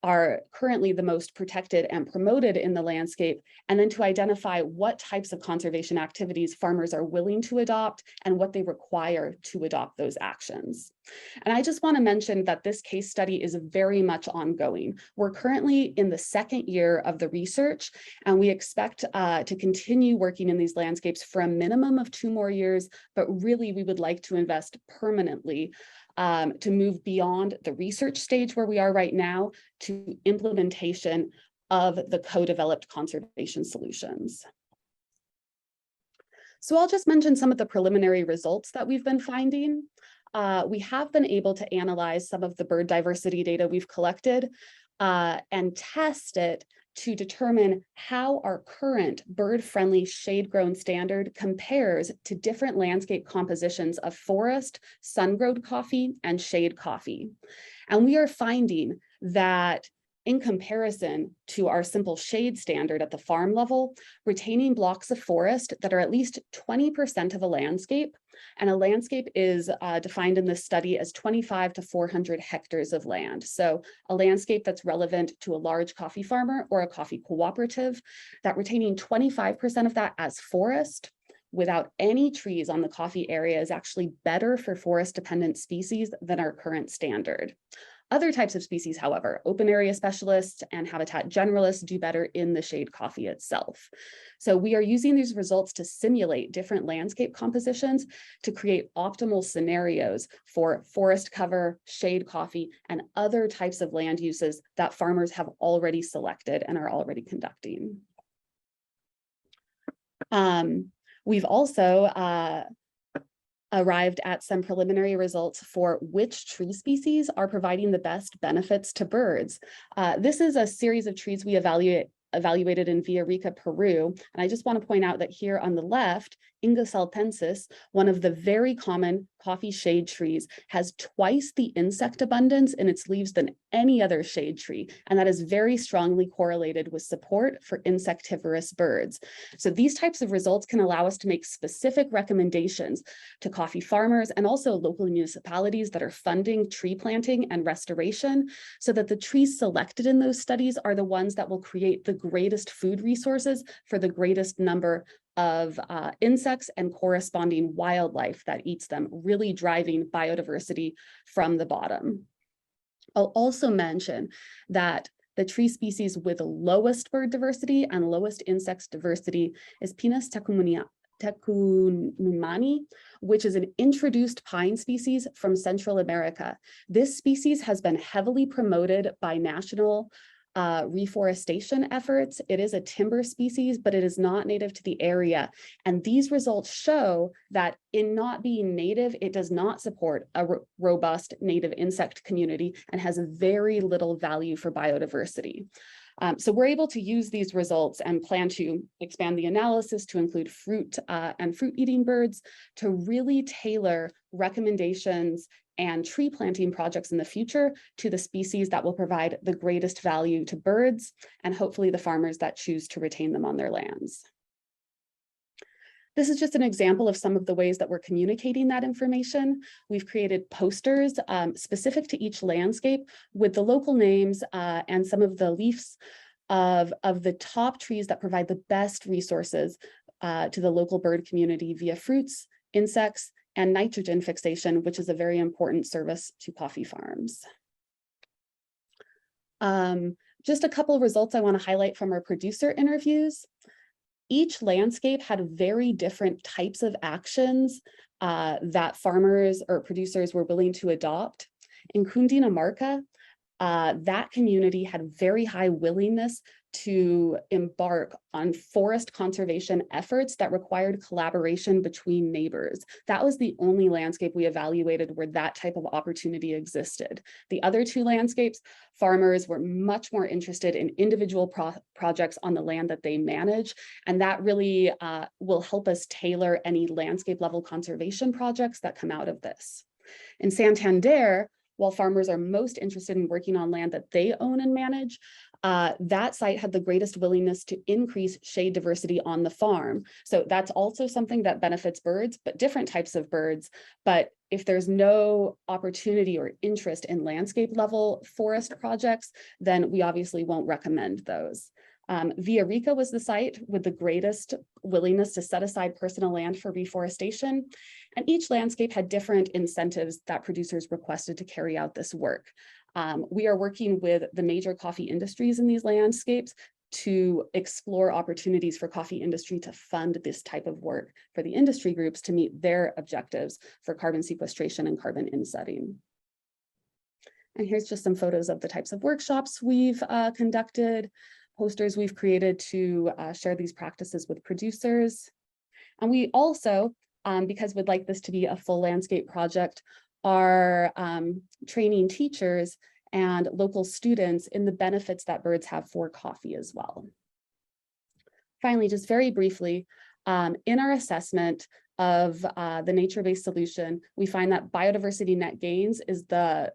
are currently the most protected and promoted in the landscape, and then to identify what types of conservation activities farmers are willing to adopt and what they require to adopt those actions. And I just want to mention that this case study is very much ongoing. We're currently in the 2nd year of the research, and we expect to continue working in these landscapes for a minimum of 2 more years, but really we would like to invest permanently to move beyond the research stage where we are right now to implementation of the co-developed conservation solutions. So I'll just mention some of the preliminary results that we've been finding. We have been able to analyze some of the bird diversity data we've collected and test it to determine how our current bird-friendly shade-grown standard compares to different landscape compositions of forest, sun-grown coffee, and shade coffee. And we are finding that in comparison to our simple shade standard at the farm level, retaining blocks of forest that are at least 20% of a landscape, and a landscape is defined in this study as 25 to 400 hectares of land. So a landscape that's relevant to a large coffee farmer or a coffee cooperative, that retaining 25% of that as forest without any trees on the coffee area is actually better for forest-dependent species than our current standard. Other types of species, however, open area specialists and habitat generalists do better in the shade coffee itself. So we are using these results to simulate different landscape compositions to create optimal scenarios for forest cover, shade coffee, and other types of land uses that farmers have already selected and are already conducting. We've also arrived at some preliminary results for which tree species are providing the best benefits to birds. This is a series of trees we evaluated in Villarrica, Peru. And I just want to point out that here on the left, Inga saltensis, one of the very common coffee shade trees, has twice the insect abundance in its leaves than any other shade tree. And that is very strongly correlated with support for insectivorous birds. So these types of results can allow us to make specific recommendations to coffee farmers and also local municipalities that are funding tree planting and restoration, so that the trees selected in those studies are the ones that will create the greatest food resources for the greatest number of insects and corresponding wildlife that eats them, really driving biodiversity from the bottom. I'll also mention that the tree species with the lowest bird diversity and lowest insect diversity is Pinus tecumani, which is an introduced pine species from Central America. This species has been heavily promoted by national reforestation efforts. It is a timber species, but it is not native to the area. And these results show that in not being native, it does not support a robust native insect community and has very little value for biodiversity. So we're able to use these results and plan to expand the analysis to include fruit and fruit-eating birds to really tailor recommendations and tree planting projects in the future to the species that will provide the greatest value to birds and hopefully the farmers that choose to retain them on their lands. This is just an example of some of the ways that we're communicating that information. We've created posters specific to each landscape with the local names and some of the leaves of the top trees that provide the best resources to the local bird community via fruits, insects, and nitrogen fixation, which is a very important service to coffee farms. Just a couple of results I want to highlight from our producer interviews. Each landscape had very different types of actions that farmers or producers were willing to adopt. In Cundinamarca, that community had very high willingness to embark on forest conservation efforts that required collaboration between neighbors. That was the only landscape we evaluated where that type of opportunity existed. The other two landscapes, farmers were much more interested in individual projects on the land that they manage, and that really will help us tailor any landscape level conservation projects that come out of this. In Santander, while farmers are most interested in working on land that they own and manage, that site had the greatest willingness to increase shade diversity on the farm. So that's also something that benefits birds, but different types of birds. But if there's no opportunity or interest in landscape level forest projects, then we obviously won't recommend those. Villarrica was the site with the greatest willingness to set aside personal land for reforestation, and each landscape had different incentives that producers requested to carry out this work. We are working with the major coffee industries in these landscapes to explore opportunities for coffee industry to fund this type of work for the industry groups to meet their objectives for carbon sequestration and carbon insetting. And here's just some photos of the types of workshops we've conducted, posters we've created to share these practices with producers. And we also, because we'd like this to be a full landscape project, are training teachers and local students in the benefits that birds have for coffee as well. Finally, just very briefly, in our assessment of the nature-based solution, we find that biodiversity net gains is the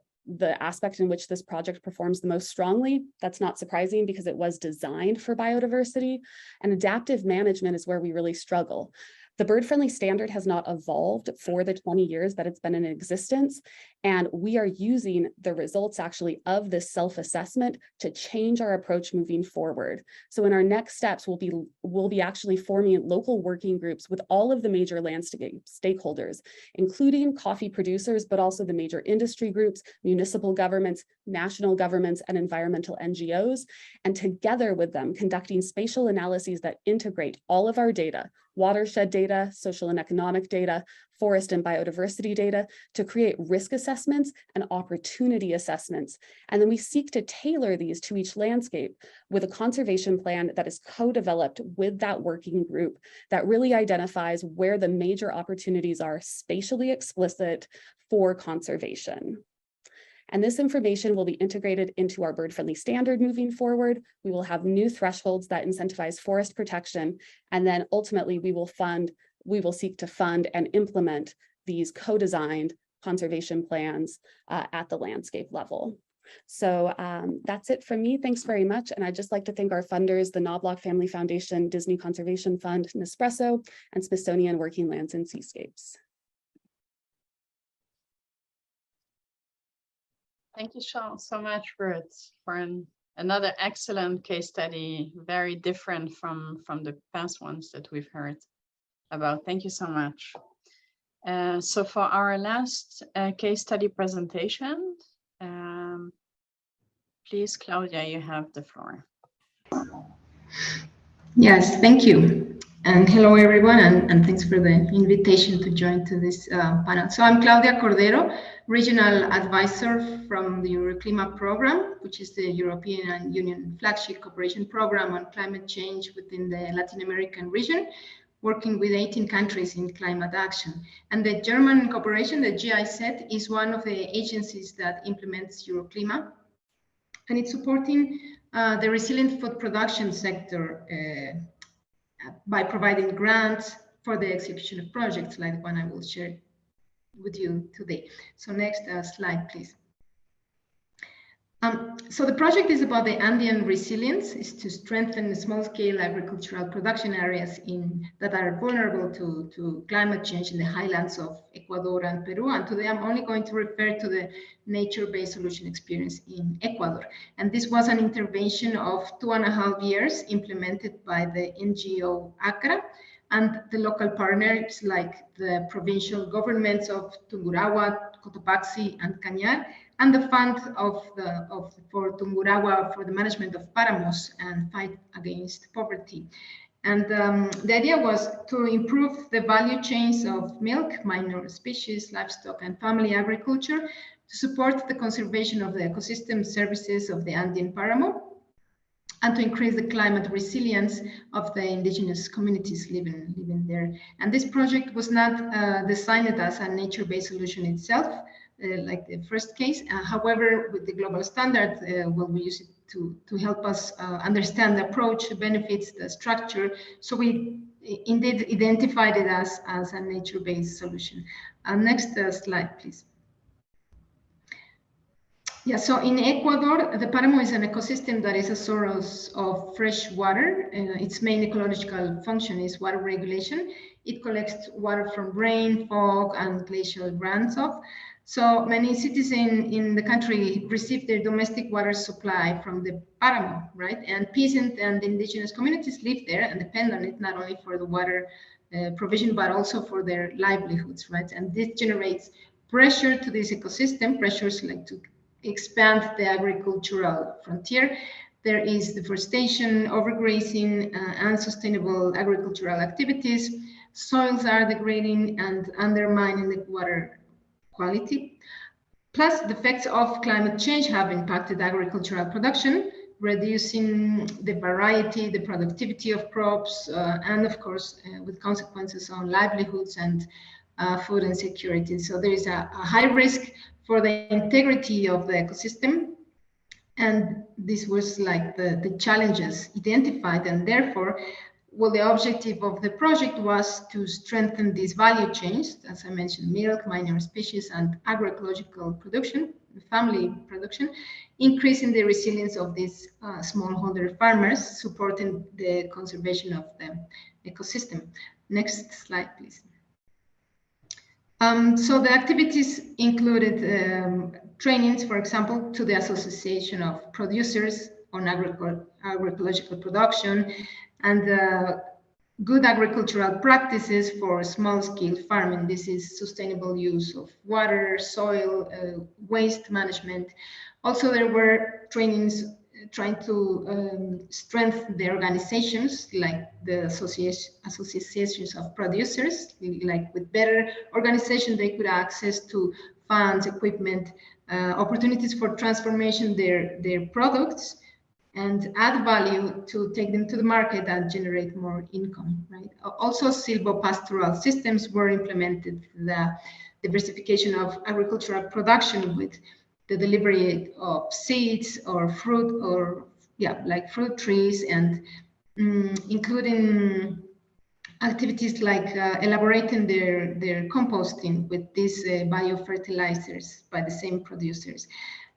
aspect in which this project performs the most strongly. That's not surprising because it was designed for biodiversity, and adaptive management is where we really struggle. The bird-friendly standard has not evolved for the 20 years that it's been in existence, and we are using the results actually of this self-assessment to change our approach moving forward. So in our next steps, we'll be actually forming local working groups with all of the major landscape stakeholders, including coffee producers, but also the major industry groups, municipal governments, national governments, and environmental NGOs, and together with them conducting spatial analyses that integrate all of our data, watershed data, social and economic data, forest and biodiversity data, to create risk assessments and opportunity assessments. And then we seek to tailor these to each landscape with a conservation plan that is co-developed with that working group that really identifies where the major opportunities are spatially explicit for conservation. And this information will be integrated into our bird-friendly standard moving forward. We will have new thresholds that incentivize forest protection, and then ultimately we will seek to fund and implement these co-designed conservation plans at the landscape level. So that's it from me. Thanks very much. And I'd just like to thank our funders, the Knobloch Family Foundation, Disney Conservation Fund, Nespresso, and Smithsonian Working Lands and Seascapes. Thank you so much, Ruth, for another excellent case study, very different from the past ones that we've heard about. Thank you so much. So for our last case study presentation, please, Claudia, you have the floor. Yes, thank you. And hello, everyone, and thanks for the invitation to join to this panel. So I'm Claudia Cordero, Regional Advisor from the Euroclima Program, which is the European Union flagship cooperation program on climate change within the Latin American region, working with 18 countries in climate action. And the German cooperation, the GIZ, is one of the agencies that implements Euroclima, and it's supporting the resilient food production sector by providing grants for the execution of projects like the one I will share with you today. So next slide, please. So the project is about the Andean resilience, is to strengthen small-scale agricultural production areas that are vulnerable to climate change in the highlands of Ecuador and Peru. And today I'm only going to refer to the nature-based solution experience in Ecuador. And this was an intervention of 2.5 years implemented by the NGO ACRA and the local partners like the provincial governments of Tungurahua, Cotopaxi, and Cañar, and the fund for Tungurahua for the management of paramos and fight against poverty. And the idea was to improve the value chains of milk, minor species, livestock, and family agriculture to support the conservation of the ecosystem services of the Andean paramo, and to increase the climate resilience of the indigenous communities living there. And this project was not designed as a nature-based solution itself, like the first case. However, with the global standard, we use it to help us understand the approach, the benefits, the structure. So we indeed identified it as a nature-based solution. Next slide, please. Yeah, so in Ecuador, the paramo is an ecosystem that is a source of fresh water. Its main ecological function is water regulation. It collects water from rain, fog, and glacial runoff. So many cities in the country receive their domestic water supply from the paramo, right? And peasant and indigenous communities live there and depend on it, not only for the water provision, but also for their livelihoods, right? And this generates pressure to this ecosystem, pressures like to expand the agricultural frontier. There is deforestation, overgrazing, unsustainable agricultural activities. Soils are degrading and undermining the water quality. Plus, the effects of climate change have impacted agricultural production, reducing the variety, the productivity of crops, and of course, with consequences on livelihoods and food insecurity. So there is a high risk for the integrity of the ecosystem. And this was like the challenges identified, and therefore, well, the objective of the project was to strengthen these value chains, as I mentioned, milk, minor species, and agroecological production, family production, increasing the resilience of these smallholder farmers, supporting the conservation of the ecosystem. Next slide, please. So the activities included trainings, for example, to the Association of Producers on agroecological production and good agricultural practices for small-scale farming. This is sustainable use of water, soil, waste management. Also, there were trainings trying to strengthen the organizations, like the associations of producers, like with better organization, they could access to funds, equipment, opportunities for transformation their products and add value to take them to the market and generate more income, right? Also, silvopastoral systems were implemented, the diversification of agricultural production with the delivery of seeds or fruit, or like fruit trees, and including activities like elaborating their composting with these biofertilizers by the same producers.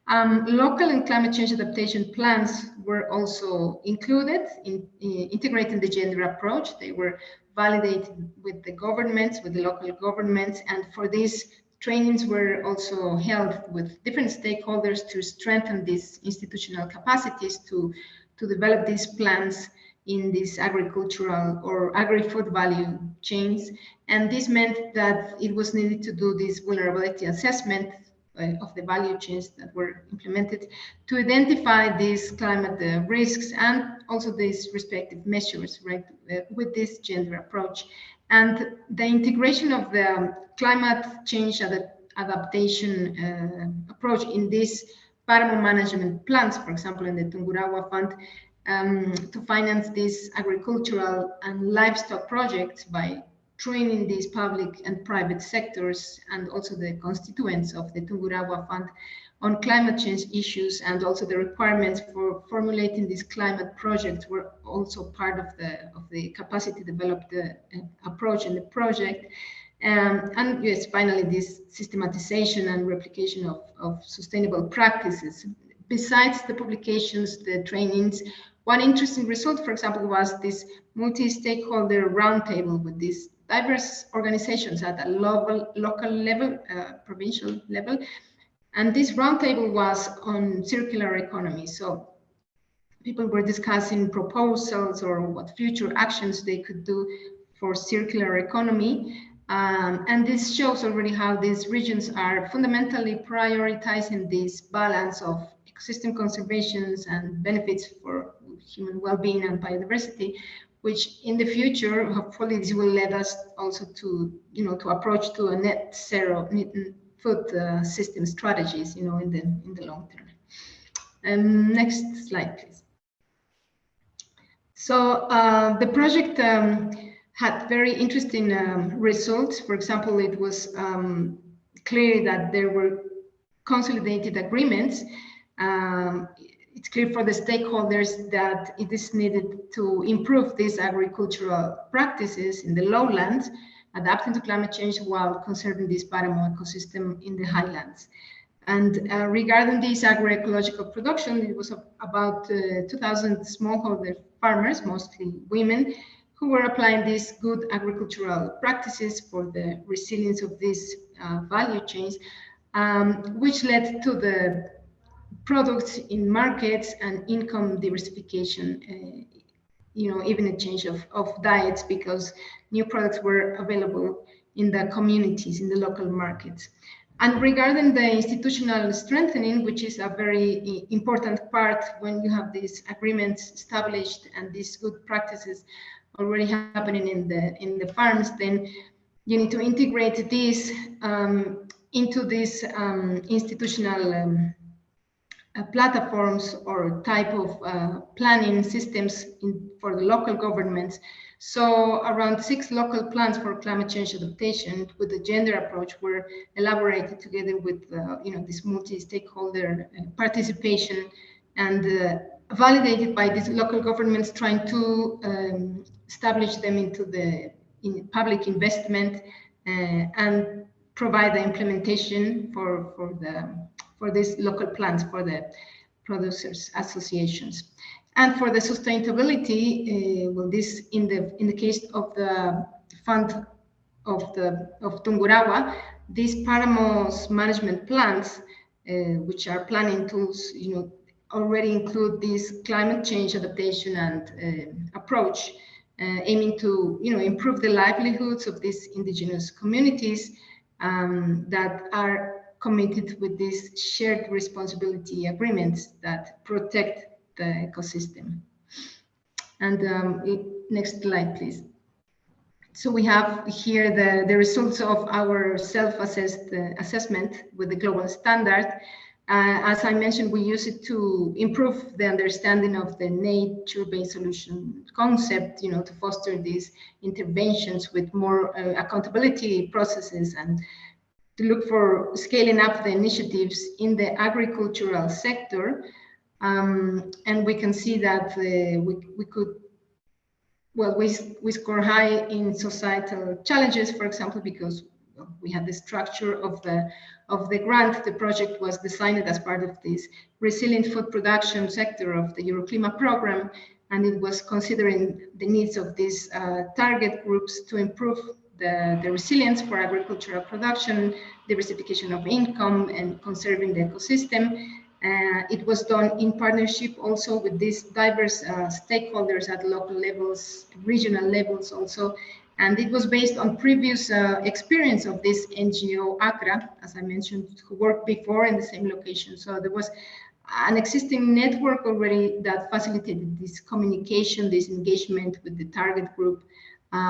Local and climate change adaptation plans were also included in integrating the gender approach. They were validated with the governments, with the local governments, and for these trainings were also held with different stakeholders to strengthen these institutional capacities to develop these plans in these agricultural or agri-food value chains. And this meant that it was needed to do this vulnerability assessment the value chains that were implemented to identify these climate risks and also these respective measures, right, with this gender approach. And the integration of the climate change adaptation approach in these paramo management plans, for example, in the Tungurahua Fund, to finance these agricultural and livestock projects by training these public and private sectors and also the constituents of the Tungurahua Fund on climate change issues, and also the requirements for formulating these climate projects were also part of the capacity developed approach in the project. And yes, finally, this systematization and replication of sustainable practices. Besides the publications, the trainings, one interesting result, for example, was this multi-stakeholder roundtable with these diverse organizations at a local level, provincial level. And this roundtable was on circular economy. So people were discussing proposals or what future actions they could do for circular economy. And this shows already how these regions are fundamentally prioritizing this balance of ecosystem conservations and benefits for human well-being and biodiversity, which in the future, hopefully this will lead us also to, to approach to a net zero food system strategies, in the long term. Next slide, please. So the project had very interesting results. For example, it was clear that there were consolidated agreements. It's clear for the stakeholders that it is needed to improve these agricultural practices in the lowlands, adapting to climate change while conserving this paramo ecosystem in the highlands. And regarding this agroecological production, it was about 2,000 smallholder farmers, mostly women, who were applying these good agricultural practices for the resilience of these value chains, which led to the products in markets and income diversification, even a change of diets, because new products were available in the communities, in the local markets. And regarding the institutional strengthening, which is a very important part when you have these agreements established and these good practices already happening in the farms, then you need to integrate this into these institutional platforms or type of planning systems for the local governments. So around 6 local plans for climate change adaptation with the gender approach were elaborated together with this multi-stakeholder participation, and validated by these local governments, trying to establish them into in public investment and provide the implementation for these local plans for the producers associations. And for the sustainability, well, this in the case of the fund of Tungurahua, these paramos management plans, which are planning tools, already include this climate change adaptation and approach, aiming to improve the livelihoods of these indigenous communities that are committed with these shared responsibility agreements that protect the ecosystem. And next slide, please. So we have here the results of our self-assessed assessment with the global standard. As I mentioned, we use it to improve the understanding of the nature-based solution concept, to foster these interventions with more accountability processes, and to look for scaling up the initiatives in the agricultural sector. And we can see that we could, well, we score high in societal challenges, for example, because we had the structure of the grant. The project was designed as part of this resilient food production sector of the Euroclima program, and it was considering the needs of these target groups to improve the resilience for agricultural production, diversification of income, and conserving the ecosystem. It was done in partnership also with these diverse stakeholders at local levels, regional levels also, And it was based on previous experience of this NGO ACRA, as I mentioned, who worked before in the same location. So there was an existing network already that facilitated this communication, this engagement with the target group,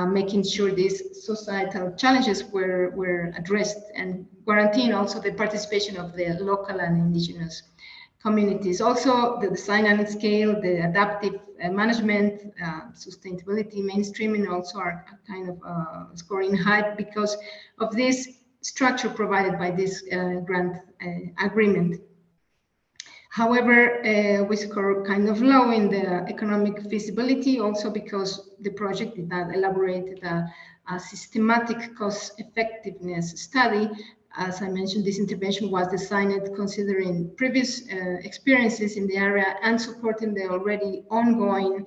making sure these societal challenges were addressed and guaranteeing also the participation of the local and indigenous communities. Also, the design and scale, the adaptive management, sustainability, mainstreaming also are kind of scoring high because of this structure provided by this grant agreement. However, we score kind of low in the economic feasibility, also because the project did not elaborate a systematic cost effectiveness study. As I mentioned, this intervention was designed considering previous experiences in the area and supporting the already ongoing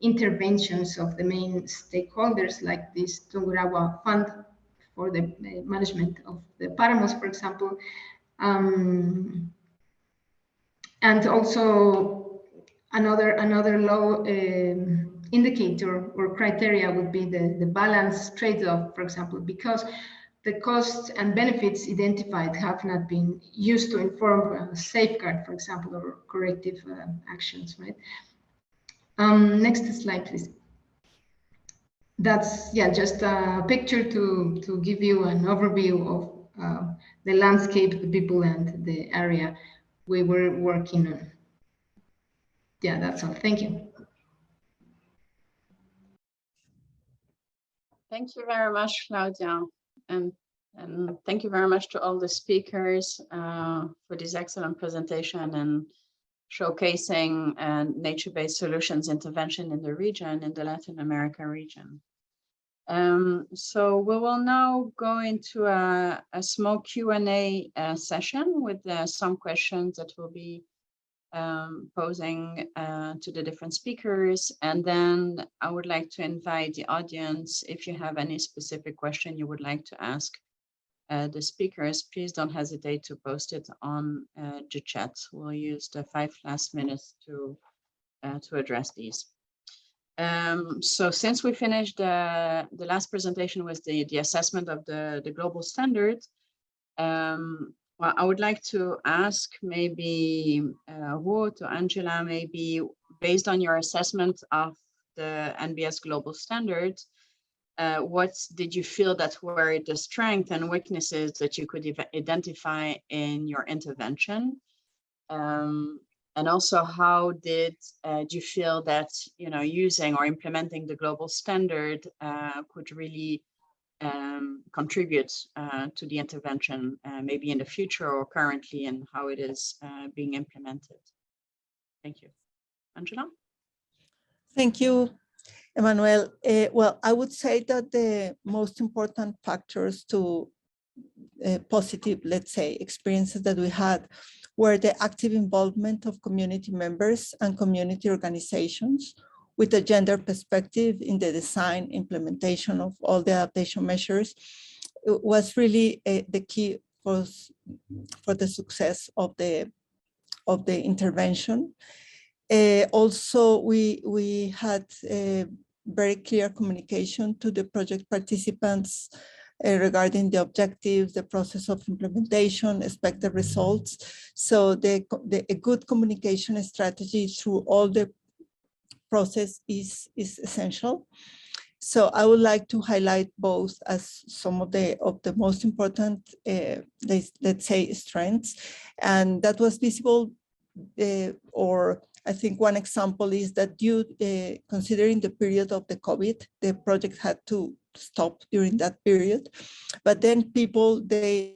interventions of the main stakeholders, like this Tungurahua Fund for the management of the Paramos, for example. And also another low indicator or criteria would be the balance trade-off, for example, because the costs and benefits identified have not been used to inform safeguard, for example, or corrective actions, right? Next slide, please. That's, yeah, just a picture to give you an overview of the landscape, the people, and the area we were working on. Yeah, that's all. Thank you. Thank you very much, Claudia. And thank you very much to all the speakers for this excellent presentation and showcasing nature-based solutions intervention in the region, in the Latin America region. So we will now go into a small Q&A session with some questions that will be posing to the different speakers. And then I would like to invite the audience, if you have any specific question you would like to ask the speakers, please don't hesitate to post it on the chat. We'll use the 5 last minutes to address these. So since we finished the last presentation with the assessment of the global standard, well, I would like to ask maybe Ruth or Angela, maybe based on your assessment of the NBS global standard, what did you feel that were the strengths and weaknesses that you could identify in your intervention? And also, how did you feel that using or implementing the global standard could really contribute to the intervention, maybe in the future or currently, and how it is being implemented? Thank you. Angela? Thank you, Emmanuel. Well, I would say that the most important factors to positive, let's say, experiences that we had were the active involvement of community members and community organizations with a gender perspective in the design, implementation of all the adaptation measures. It was really the key for the success of the intervention. Also, we had very clear communication to the project participants regarding the objectives, the process of implementation, expected results. So a good communication strategy through all the process is essential. So I would like to highlight both as some of the most important, let's say, strengths. And that was visible, or I think one example is that considering the period of the COVID, the project had to stop during that period, but then people, they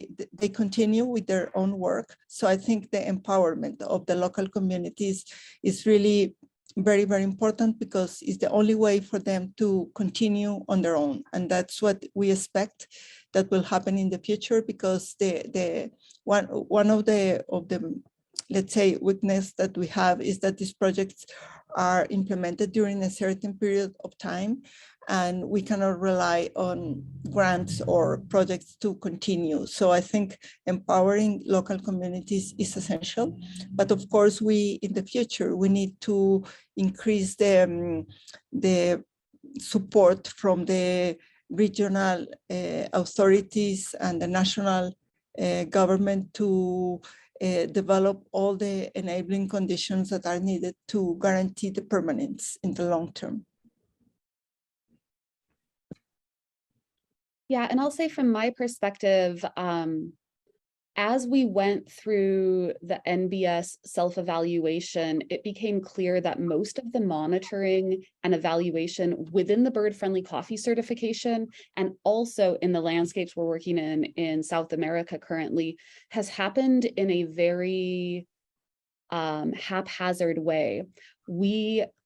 continue with their own work. So I think the empowerment of the local communities is really very, very important, because it's the only way for them to continue on their own. And that's what we expect that will happen in the future, because one of the let's say weakness that we have is that these projects are implemented during a certain period of time, and we cannot rely on grants or projects to continue. So I think empowering local communities is essential. But of course, in the future, we need to increase the support from the regional authorities and the national government to develop all the enabling conditions that are needed to guarantee the permanence in the long term. Yeah, and I'll say from my perspective, as we went through the NBS self-evaluation, it became clear that most of the monitoring and evaluation within the bird-friendly coffee certification and also in the landscapes we're working in South America currently has happened in a very haphazard way.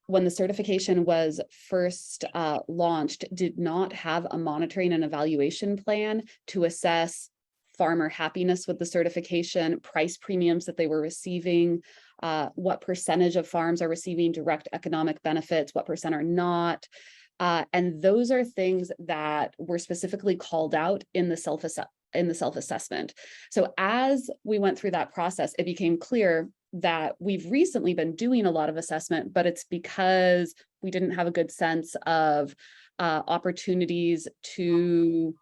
When the certification was first launched, did not have a monitoring and evaluation plan to assess farmer happiness with the certification, price premiums that they were receiving, what percentage of farms are receiving direct economic benefits, what percent are not. And those are things that were specifically called out in the self-assessment. So as we went through that process, it became clear that we've recently been doing a lot of assessment, but it's because we didn't have a good sense of opportunities to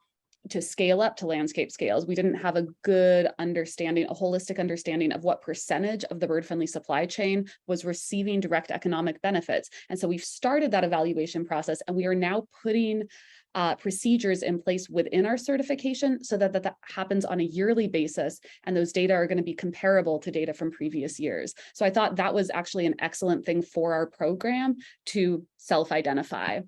scale up to landscape scales. We didn't have a good understanding, a holistic understanding of what percentage of the bird-friendly supply chain was receiving direct economic benefits. And so we've started that evaluation process, and we are now putting procedures in place within our certification so that happens on a yearly basis, and those data are going to be comparable to data from previous years. So I thought that was actually an excellent thing for our program to self-identify.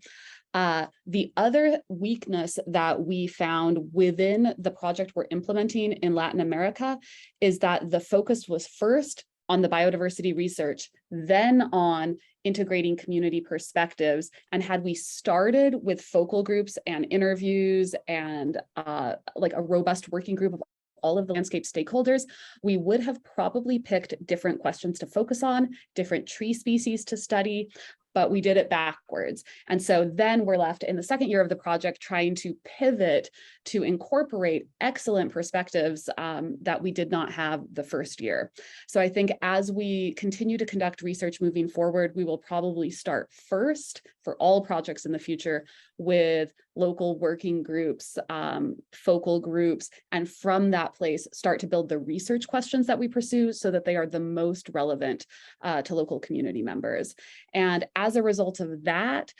The other weakness that we found within the project we're implementing in Latin America is that the focus was first on the biodiversity research, then on integrating community perspectives. And had we started with focal groups and interviews and like a robust working group of all of the landscape stakeholders, we would have probably picked different questions to focus on, different tree species to study, but we did it backwards. And so then we're left in the second year of the project trying to pivot to incorporate excellent perspectives that we did not have the first year. So I think as we continue to conduct research moving forward, we will probably start first for all projects in the future with local working groups, focal groups, and from that place start to build the research questions that we pursue so that they are the most relevant to local community members. And as a result of that,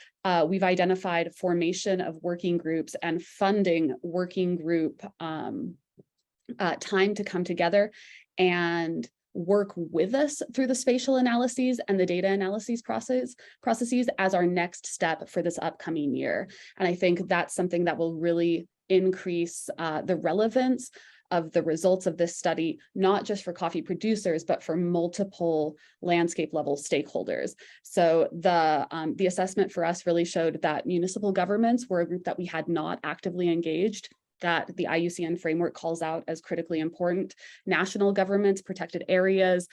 we've identified formation of working groups and funding working group time to come together and work with us through the spatial analyses and the data analyses processes as our next step for this upcoming year. And I think that's something that will really increase the relevance of the results of this study, not just for coffee producers, but for multiple landscape level stakeholders. So the assessment for us really showed that municipal governments were a group that we had not actively engaged, that the IUCN framework calls out as critically important. National governments, protected areas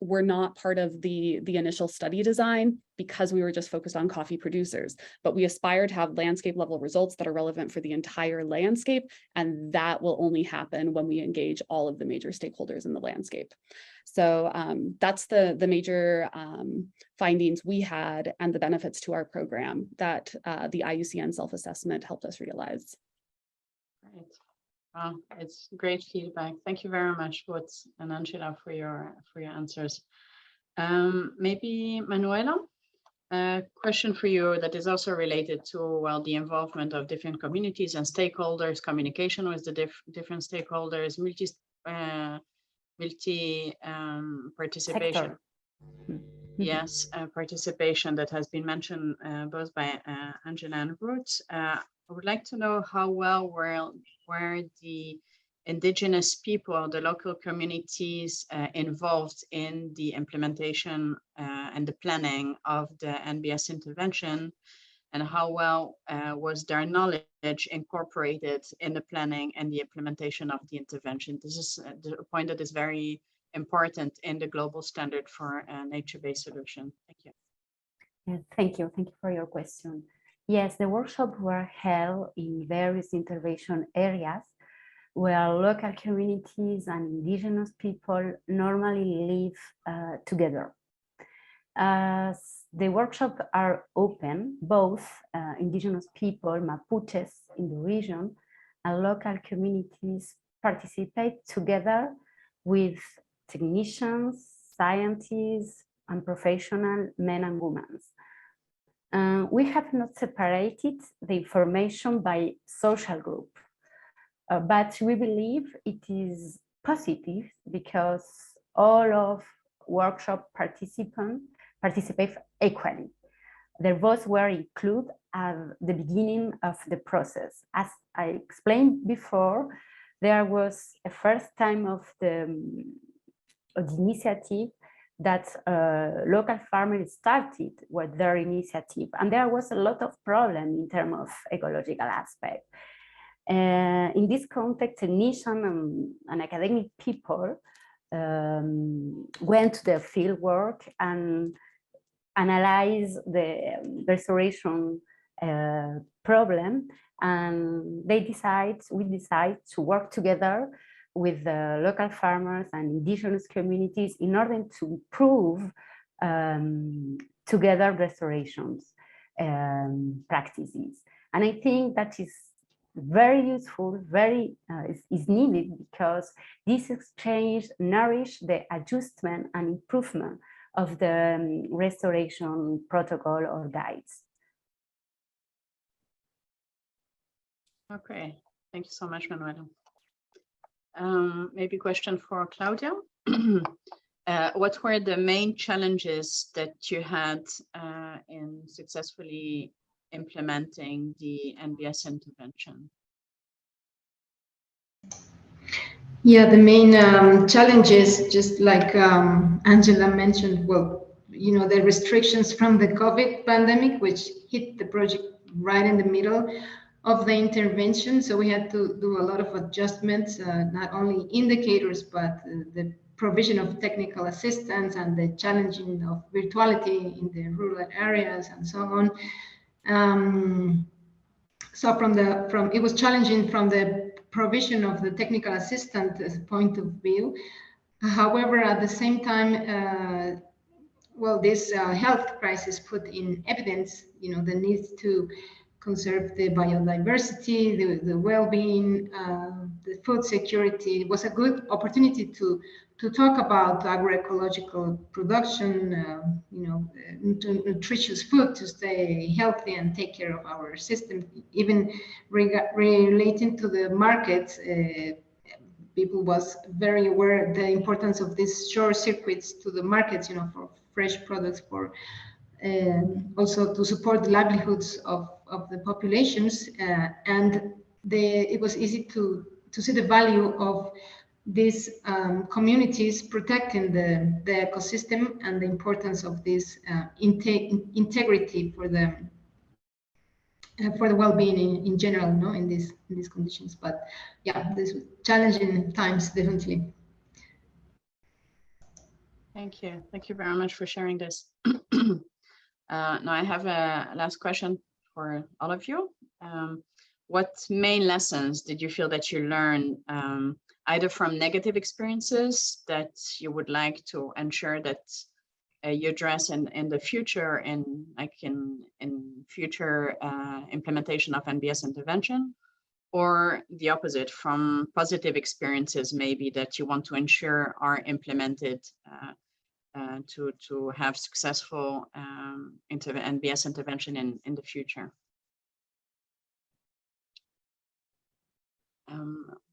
were not part of the initial study design because we were just focused on coffee producers. But we aspire to have landscape level results that are relevant for the entire landscape, and that will only happen when we engage all of the major stakeholders in the landscape. So that's the major findings we had and the benefits to our program that the IUCN self-assessment helped us realize. Great. Wow, it's great feedback. Thank you very much, Woods and Angela, for your answers. Maybe Manuela, a question for you that is also related to, well, the involvement of different communities and stakeholders, communication with the different stakeholders, multi participation. Yes, participation that has been mentioned both by Angela and Ruth. I would like to know how well were the indigenous people, the local communities involved in the implementation and the planning of the NBS intervention, and how well was their knowledge incorporated in the planning and the implementation of the intervention. This is a point that is very important in the global standard for a nature-based solution. Thank you. Yeah, thank you. Thank you for your question. Yes, the workshops were held in various intervention areas where local communities and indigenous people normally live together. As the workshops are open, both indigenous people, Mapuches in the region, and local communities participate together with technicians, scientists, and professional men and women. We have not separated the information by social group, but we believe it is positive because all of workshop participate equally. Their voices were included at the beginning of the process. As I explained before, there was a first time of the initiative that local farmers started with their initiative, and there was a lot of problem in terms of ecological aspect. In this context, technicians and academic people went to the field work and analyzed the restoration problem, and we decide to work together with the local farmers and indigenous communities in order to improve together restorations practices. And I think that is very useful, is needed, because this exchange nourish the adjustment and improvement of the restoration protocol or guides. Okay, thank you so much, Manuela. Maybe a question for Claudia. What were the main challenges that you had in successfully implementing the NBS intervention? Yeah, the main challenges, just like Angela mentioned, well, you know, the restrictions from the COVID pandemic, which hit the project right in the middle of the intervention. So we had to do a lot of adjustments, not only indicators, but the provision of technical assistance and the challenging of virtuality in the rural areas and so on. So it was challenging from the provision of the technical assistance point of view. However, at the same time, well, this health crisis put in evidence, you know, the need to conserve the biodiversity, the well-being, the food security. It was a good opportunity to talk about agroecological production, you know, nutritious food to stay healthy and take care of our system. Even relating to the markets, people was very aware of the importance of these short circuits to the markets, you know, for fresh products, for also to support the livelihoods of the populations, and it was easy to see the value of these communities protecting the ecosystem and the importance of this integrity for the well-being in general, no, in these conditions. But yeah, these challenging times, definitely. Thank you very much for sharing this. Now I have a last question for all of you. What main lessons did you feel that you learned, either from negative experiences that you would like to ensure that you address in the future, in future implementation of NBS intervention, or the opposite, from positive experiences maybe that you want to ensure are implemented to have successful NBS intervention in the future?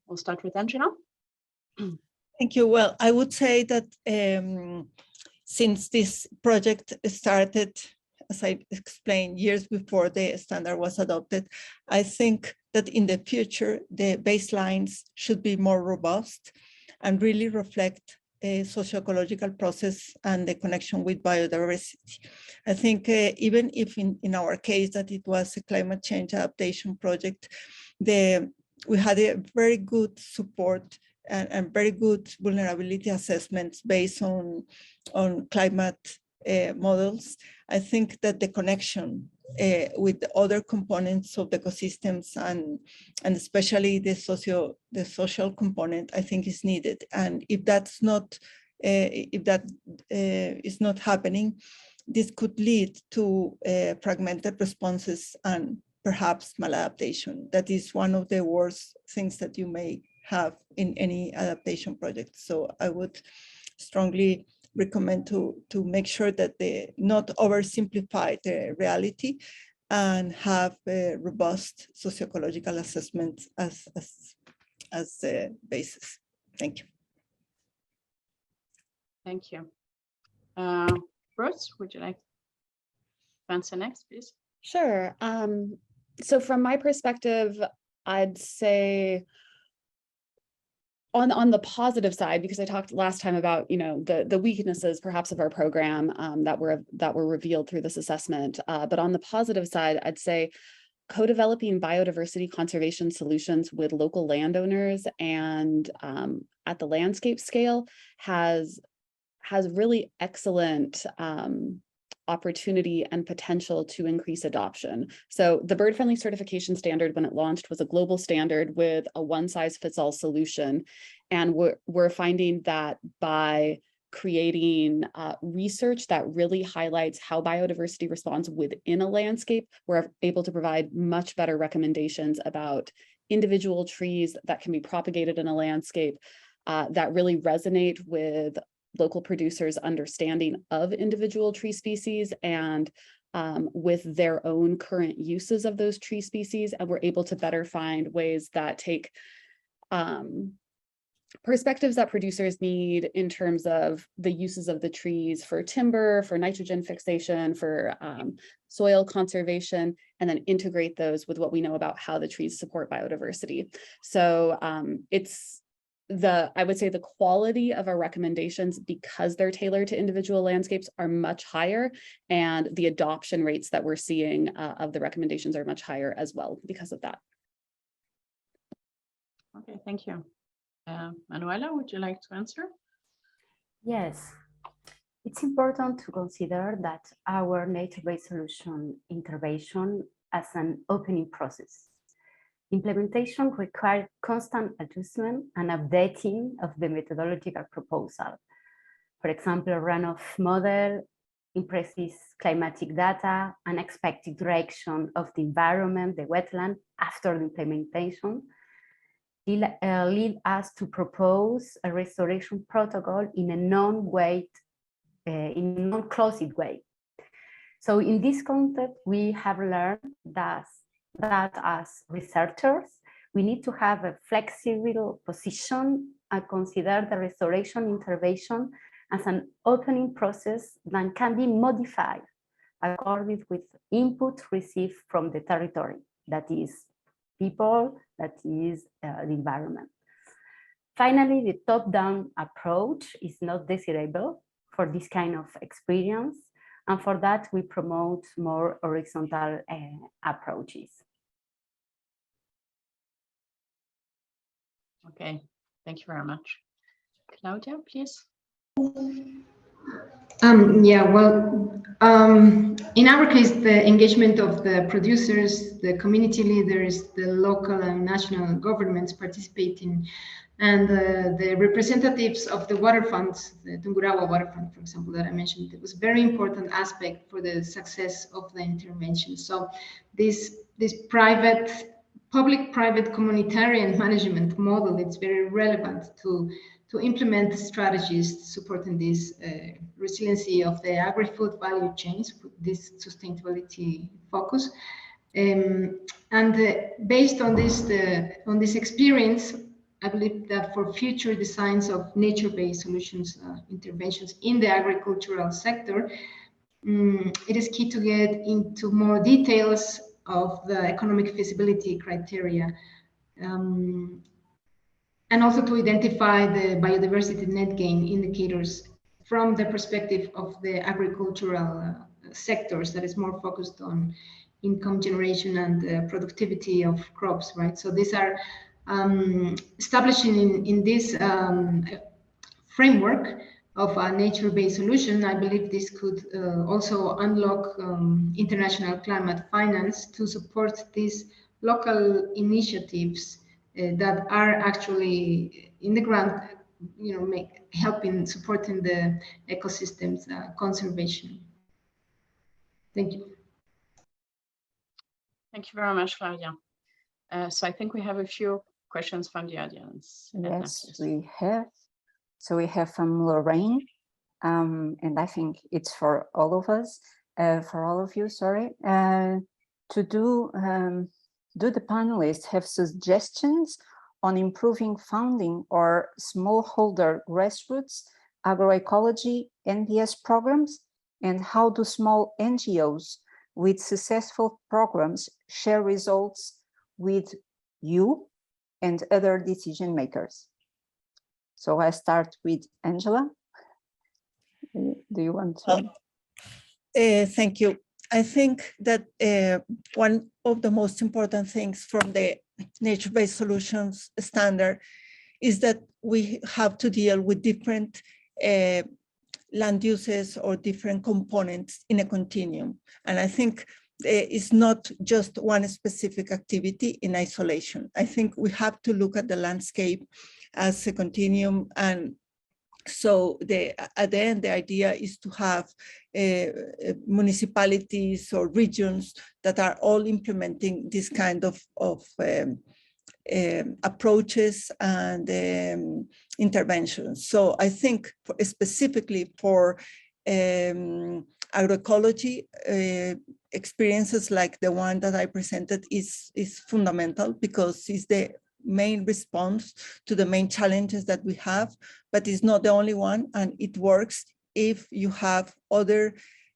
We'll start with Angela. Thank you. Well, I would say that since this project started, as I explained, years before the standard was adopted, I think that in the future, the baselines should be more robust and really reflect a socio-ecological process and the connection with biodiversity. I think even if in our case that it was a climate change adaptation project, we had a very good support and very good vulnerability assessments based on climate models. I think that the connection with the other components of the ecosystems and especially the social component, I think is needed. And if that's not, if that is not happening, this could lead to fragmented responses and perhaps maladaptation. That is one of the worst things that you may have in any adaptation project. So I would strongly recommend to make sure that they not oversimplify the reality and have a robust socioecological assessments as the basis. Thank you. Thank you. Bruce, would you like to answer next, please? Sure. So from my perspective, I'd say on the positive side, because I talked last time about, you know, the weaknesses perhaps of our program that were revealed through this assessment. But on the positive side, I'd say co-developing biodiversity conservation solutions with local landowners and at the landscape scale has really excellent opportunity and potential to increase adoption. So the bird-friendly certification standard, when it launched, was a global standard with a one-size-fits-all solution. And we're finding that by creating research that really highlights how biodiversity responds within a landscape, we're able to provide much better recommendations about individual trees that can be propagated in a landscape that really resonate with local producers' understanding of individual tree species and with their own current uses of those tree species. And we're able to better find ways that take perspectives that producers need in terms of the uses of the trees for timber, for nitrogen fixation, for soil conservation, and then integrate those with what we know about how the trees support biodiversity. So I would say the quality of our recommendations, because they're tailored to individual landscapes, are much higher, and the adoption rates that we're seeing of the recommendations are much higher as well because of that. Okay, thank you. Manuela, would you like to answer? Yes, it's important to consider that our nature-based solution intervention as an opening process. Implementation requires constant adjustment and updating of the methodological proposal. For example, a runoff model impresses climatic data and expected direction of the environment, the wetland, after the implementation, lead us to propose a restoration protocol in a non-closed way. So in this context, we have learned that as researchers, we need to have a flexible position and consider the restoration intervention as an opening process that can be modified according with input received from the territory, that is people, that is the environment. Finally, the top-down approach is not desirable for this kind of experience, and for that we promote more horizontal approaches. Okay, thank you very much. Claudia, please. Yeah, well, in our case, the engagement of the producers, the community leaders, the local and national governments participating, and the representatives of the waterfronts, the Tungurahua waterfront, for example, that I mentioned, it was a very important aspect for the success of the intervention. So this public-private communitarian management model, it's very relevant to implement strategies supporting this resiliency of the agri-food value chains, this sustainability focus. Based on this experience, I believe that for future designs of nature-based solutions, interventions in the agricultural sector, it is key to get into more details of the economic feasibility criteria, and also to identify the biodiversity net gain indicators from the perspective of the agricultural sectors that is more focused on income generation and productivity of crops, right? So these are establishing in this framework of a nature-based solution. I believe this could also unlock international climate finance to support these local initiatives that are actually in the ground, helping supporting the ecosystems conservation. Thank you. Thank you very much, Claudia. So I think we have a few questions from the audience. Yes, we have. So we have from Lorraine, and I think it's for all of us, for all of you, sorry. Do the panelists have suggestions on improving funding or smallholder grassroots agroecology NPS programs? And how do small NGOs with successful programs share results with you and other decision makers? So I start with Angela. Do you want to? Thank you. I think that one of the most important things from the nature-based solutions standard is that we have to deal with different land uses or different components in a continuum. And I think it's not just one specific activity in isolation. I think we have to look at the landscape as a continuum. And so at the end, the idea is to have municipalities or regions that are all implementing this kind of approaches and interventions. So I think specifically for agroecology, experiences like the one that I presented is fundamental, because it's the main response to the main challenges that we have, but it's not the only one, and it works if you have other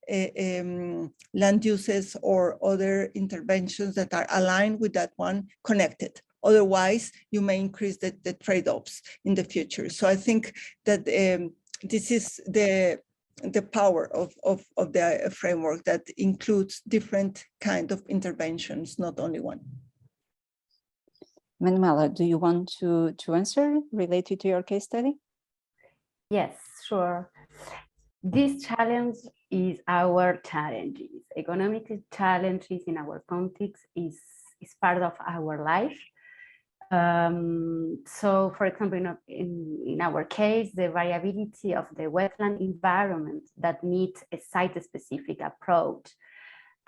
land uses or other interventions that are aligned with that one connected. Otherwise, you may increase the trade-offs in the future. So I think that this is the power of the framework that includes different kind of interventions, not only one. Manuela, do you want to answer related to your case study? Yes, sure. This challenge is our challenges. Economic challenges in our context is part of our life. So, for example, in our case, the variability of the wetland environment that needs a site-specific approach,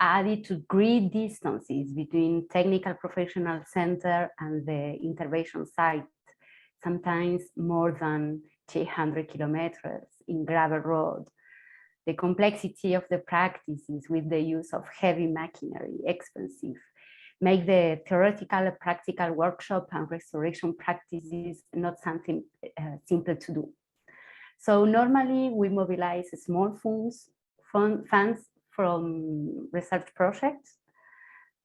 added to great distances between technical professional center and the intervention site, sometimes more than 300 kilometers in gravel road. The complexity of the practices with the use of heavy machinery, expensive, make the theoretical and practical workshop and restoration practices not something simple to do. So normally we mobilize small funds from research projects,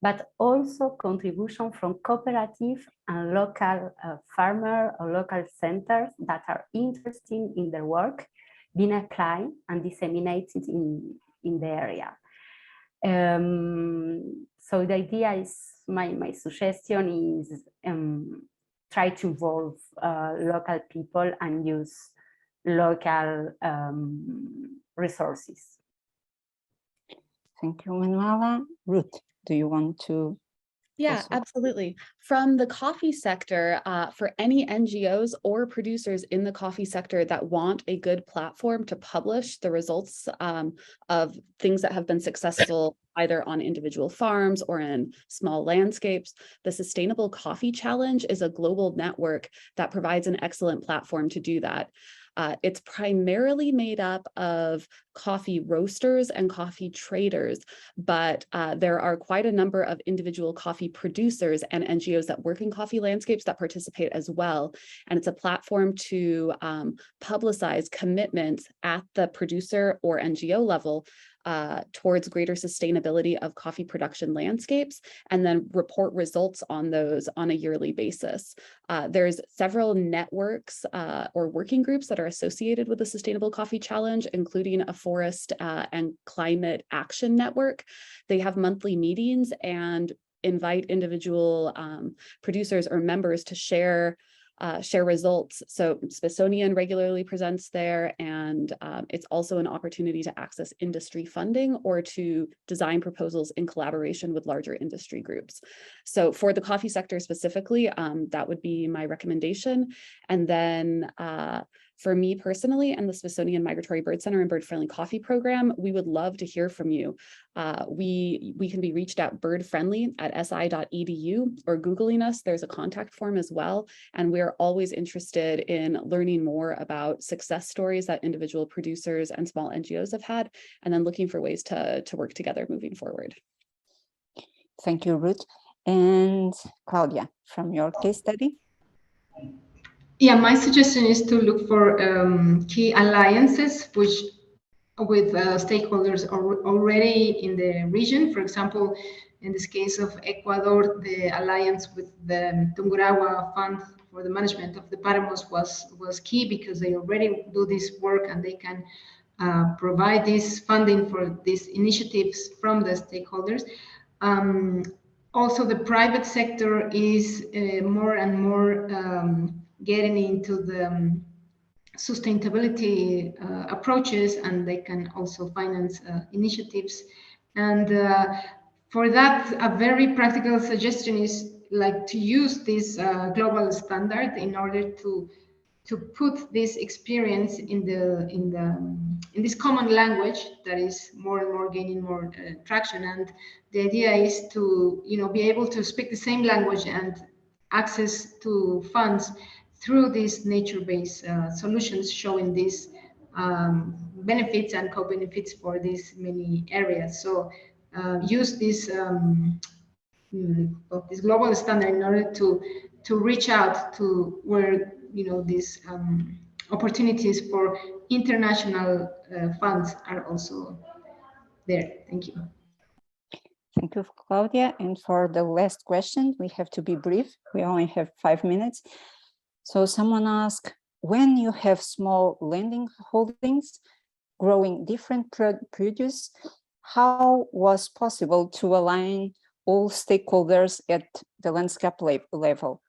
but also contribution from cooperative and local farmer or local centers that are interested in their work being applied and disseminated in the area. So the idea is, my suggestion is try to involve local people and use local resources. Thank you, Manuela. Ruth, do you want to? Yeah, Also. absolutely. From the coffee sector, for any NGOs or producers in the coffee sector that want a good platform to publish the results of things that have been successful either on individual farms or in small landscapes, the Sustainable Coffee Challenge is a global network that provides an excellent platform to do that. It's primarily made up of coffee roasters and coffee traders, but there are quite a number of individual coffee producers and NGOs that work in coffee landscapes that participate as well. And it's a platform to publicize commitments at the producer or NGO level towards greater sustainability of coffee production landscapes, and then report results on those on a yearly basis. There's several networks or working groups that are associated with the Sustainable Coffee Challenge, including a forest and climate action network. They have monthly meetings and invite individual producers or members to share results. So Smithsonian regularly presents there, and it's also an opportunity to access industry funding or to design proposals in collaboration with larger industry groups. So for the coffee sector specifically, that would be my recommendation. And then For me personally and the Smithsonian Migratory Bird Center and Bird Friendly Coffee Program, we would love to hear from you. We can be reached at birdfriendly@si.edu or Googling us. There's a contact form as well. And we're always interested in learning more about success stories that individual producers and small NGOs have had, and then looking for ways to work together moving forward. Thank you, Ruth. And Claudia, from your case study? Yeah, my suggestion is to look for key alliances with stakeholders already in the region. For example, in this case of Ecuador, the alliance with the Tungurahua Fund for the management of the Paramos was key, because they already do this work and they can provide this funding for these initiatives from the stakeholders. Also, the private sector is more and more getting into the sustainability approaches, and they can also finance initiatives. And for that, a very practical suggestion is like to use this global standard in order to put this experience in this common language that is more and more gaining more traction. And the idea is to be able to speak the same language and access to funds through these nature-based solutions, showing these benefits and co-benefits for these many areas. So use this this global standard in order to reach out to where these opportunities for international funds are also there. Thank you. Thank you, Claudia. And for the last question, we have to be brief. We only have 5 minutes. So someone asked, when you have small landing holdings growing different produce, how was possible to align all stakeholders at the landscape level?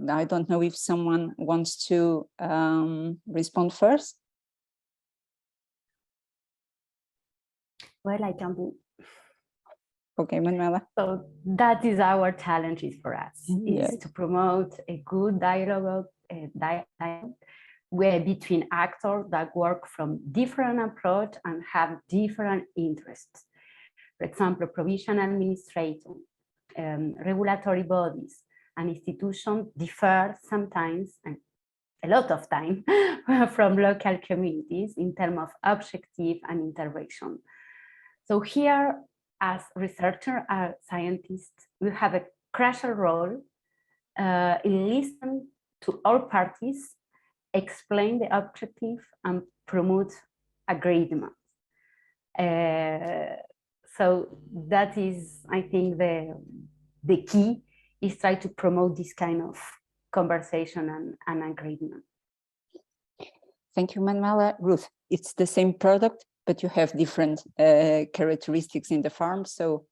I don't know if someone wants to respond first. Well, I can do. Okay, Manuela. So that is our challenges for us, Yes. is to promote a good dialogue between actors that work from different approach and have different interests. For example, provision administrators, regulatory bodies, and institutions differ sometimes, and a lot of time, from local communities in terms of objective and intervention. So here, as researchers and scientists, we have a crucial role in listening to all parties, explain the objective, and promote agreement. So that is, I think, the key is try to promote this kind of conversation and agreement. Thank you, Manuela. Ruth, it's the same product, but you have different characteristics in the farm, so.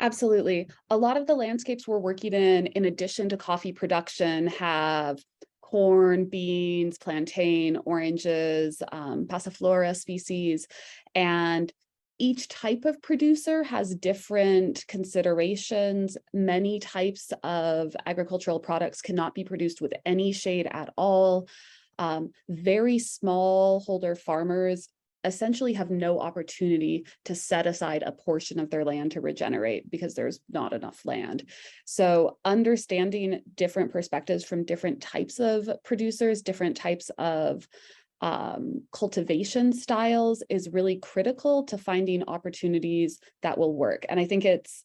Absolutely. A lot of the landscapes we're working in addition to coffee production, have corn, beans, plantain, oranges, passiflora species, and each type of producer has different considerations. Many types of agricultural products cannot be produced with any shade at all. Very small holder farmers essentially have no opportunity to set aside a portion of their land to regenerate because there's not enough land. So understanding different perspectives from different types of producers, different types of cultivation styles is really critical to finding opportunities that will work. And I think it's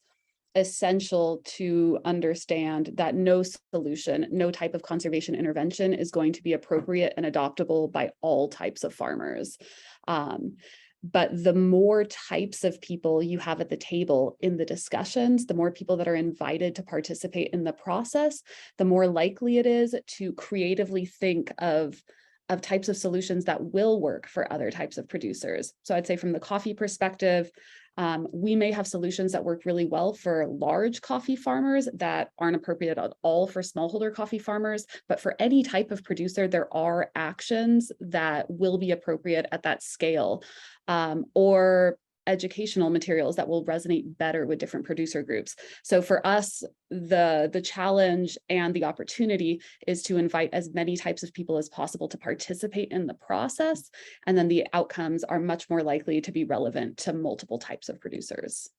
essential to understand that no solution, no type of conservation intervention is going to be appropriate and adoptable by all types of farmers. But the more types of people you have at the table in the discussions, the more people that are invited to participate in the process, the more likely it is to creatively think of types of solutions that will work for other types of producers. So I'd say from the coffee perspective, we may have solutions that work really well for large coffee farmers that aren't appropriate at all for smallholder coffee farmers, but for any type of producer, there are actions that will be appropriate at that scale. Or educational materials that will resonate better with different producer groups. So for us, the challenge and the opportunity is to invite as many types of people as possible to participate in the process, and then the outcomes are much more likely to be relevant to multiple types of producers.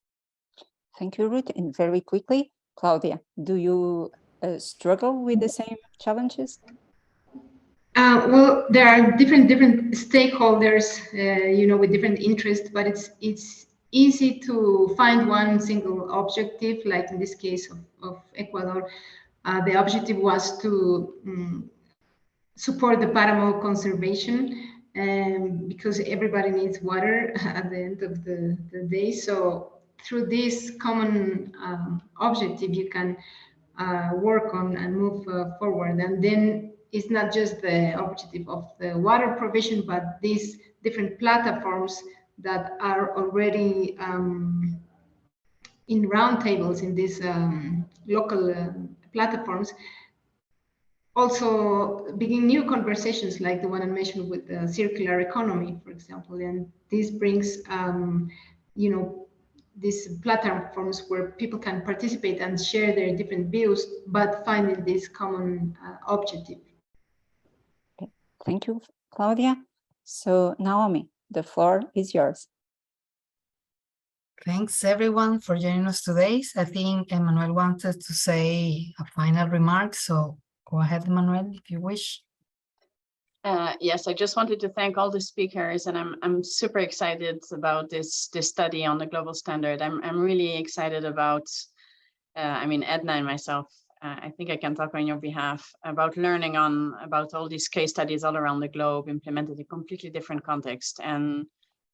Thank you, Ruth. And very quickly, Claudia, do you struggle with the same challenges? Well, there are different stakeholders, with different interests, but it's easy to find one single objective. Like in this case of Ecuador, the objective was to support the Paramo conservation, because everybody needs water at the end of the day. So through this common objective, you can work on and move forward. And then it's not just the objective of the water provision, but these different platforms that are already in roundtables in these local platforms. Also begin new conversations like the one I mentioned with the circular economy, for example. And this brings, these platforms where people can participate and share their different views, but finding this common objective. Okay. Thank you, Claudia. So Naomi, the floor is yours. Thanks everyone for joining us today. I think Emmanuel wanted to say a final remark, so go ahead, Emmanuel, if you wish. Yes, I just wanted to thank all the speakers, and I'm super excited about this study on the global standard. I'm really excited about, Edna and myself, I think I can talk on your behalf about learning about all these case studies all around the globe, implemented in completely different context. And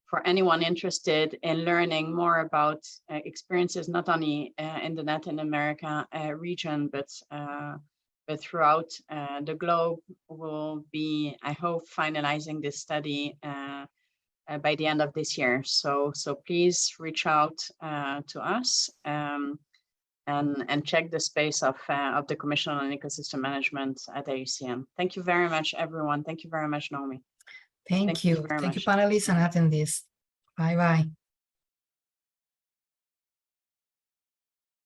for anyone interested in learning more about experiences, not only in the Latin America region, but throughout the globe, will be, I hope, finalizing this study by the end of this year. So please reach out to us and check the space of the Commission on Ecosystem Management at AUCN. Thank you very much, everyone. Thank you very much, Naomi. Thank you. Thank you, panelists and attendees. Bye-bye.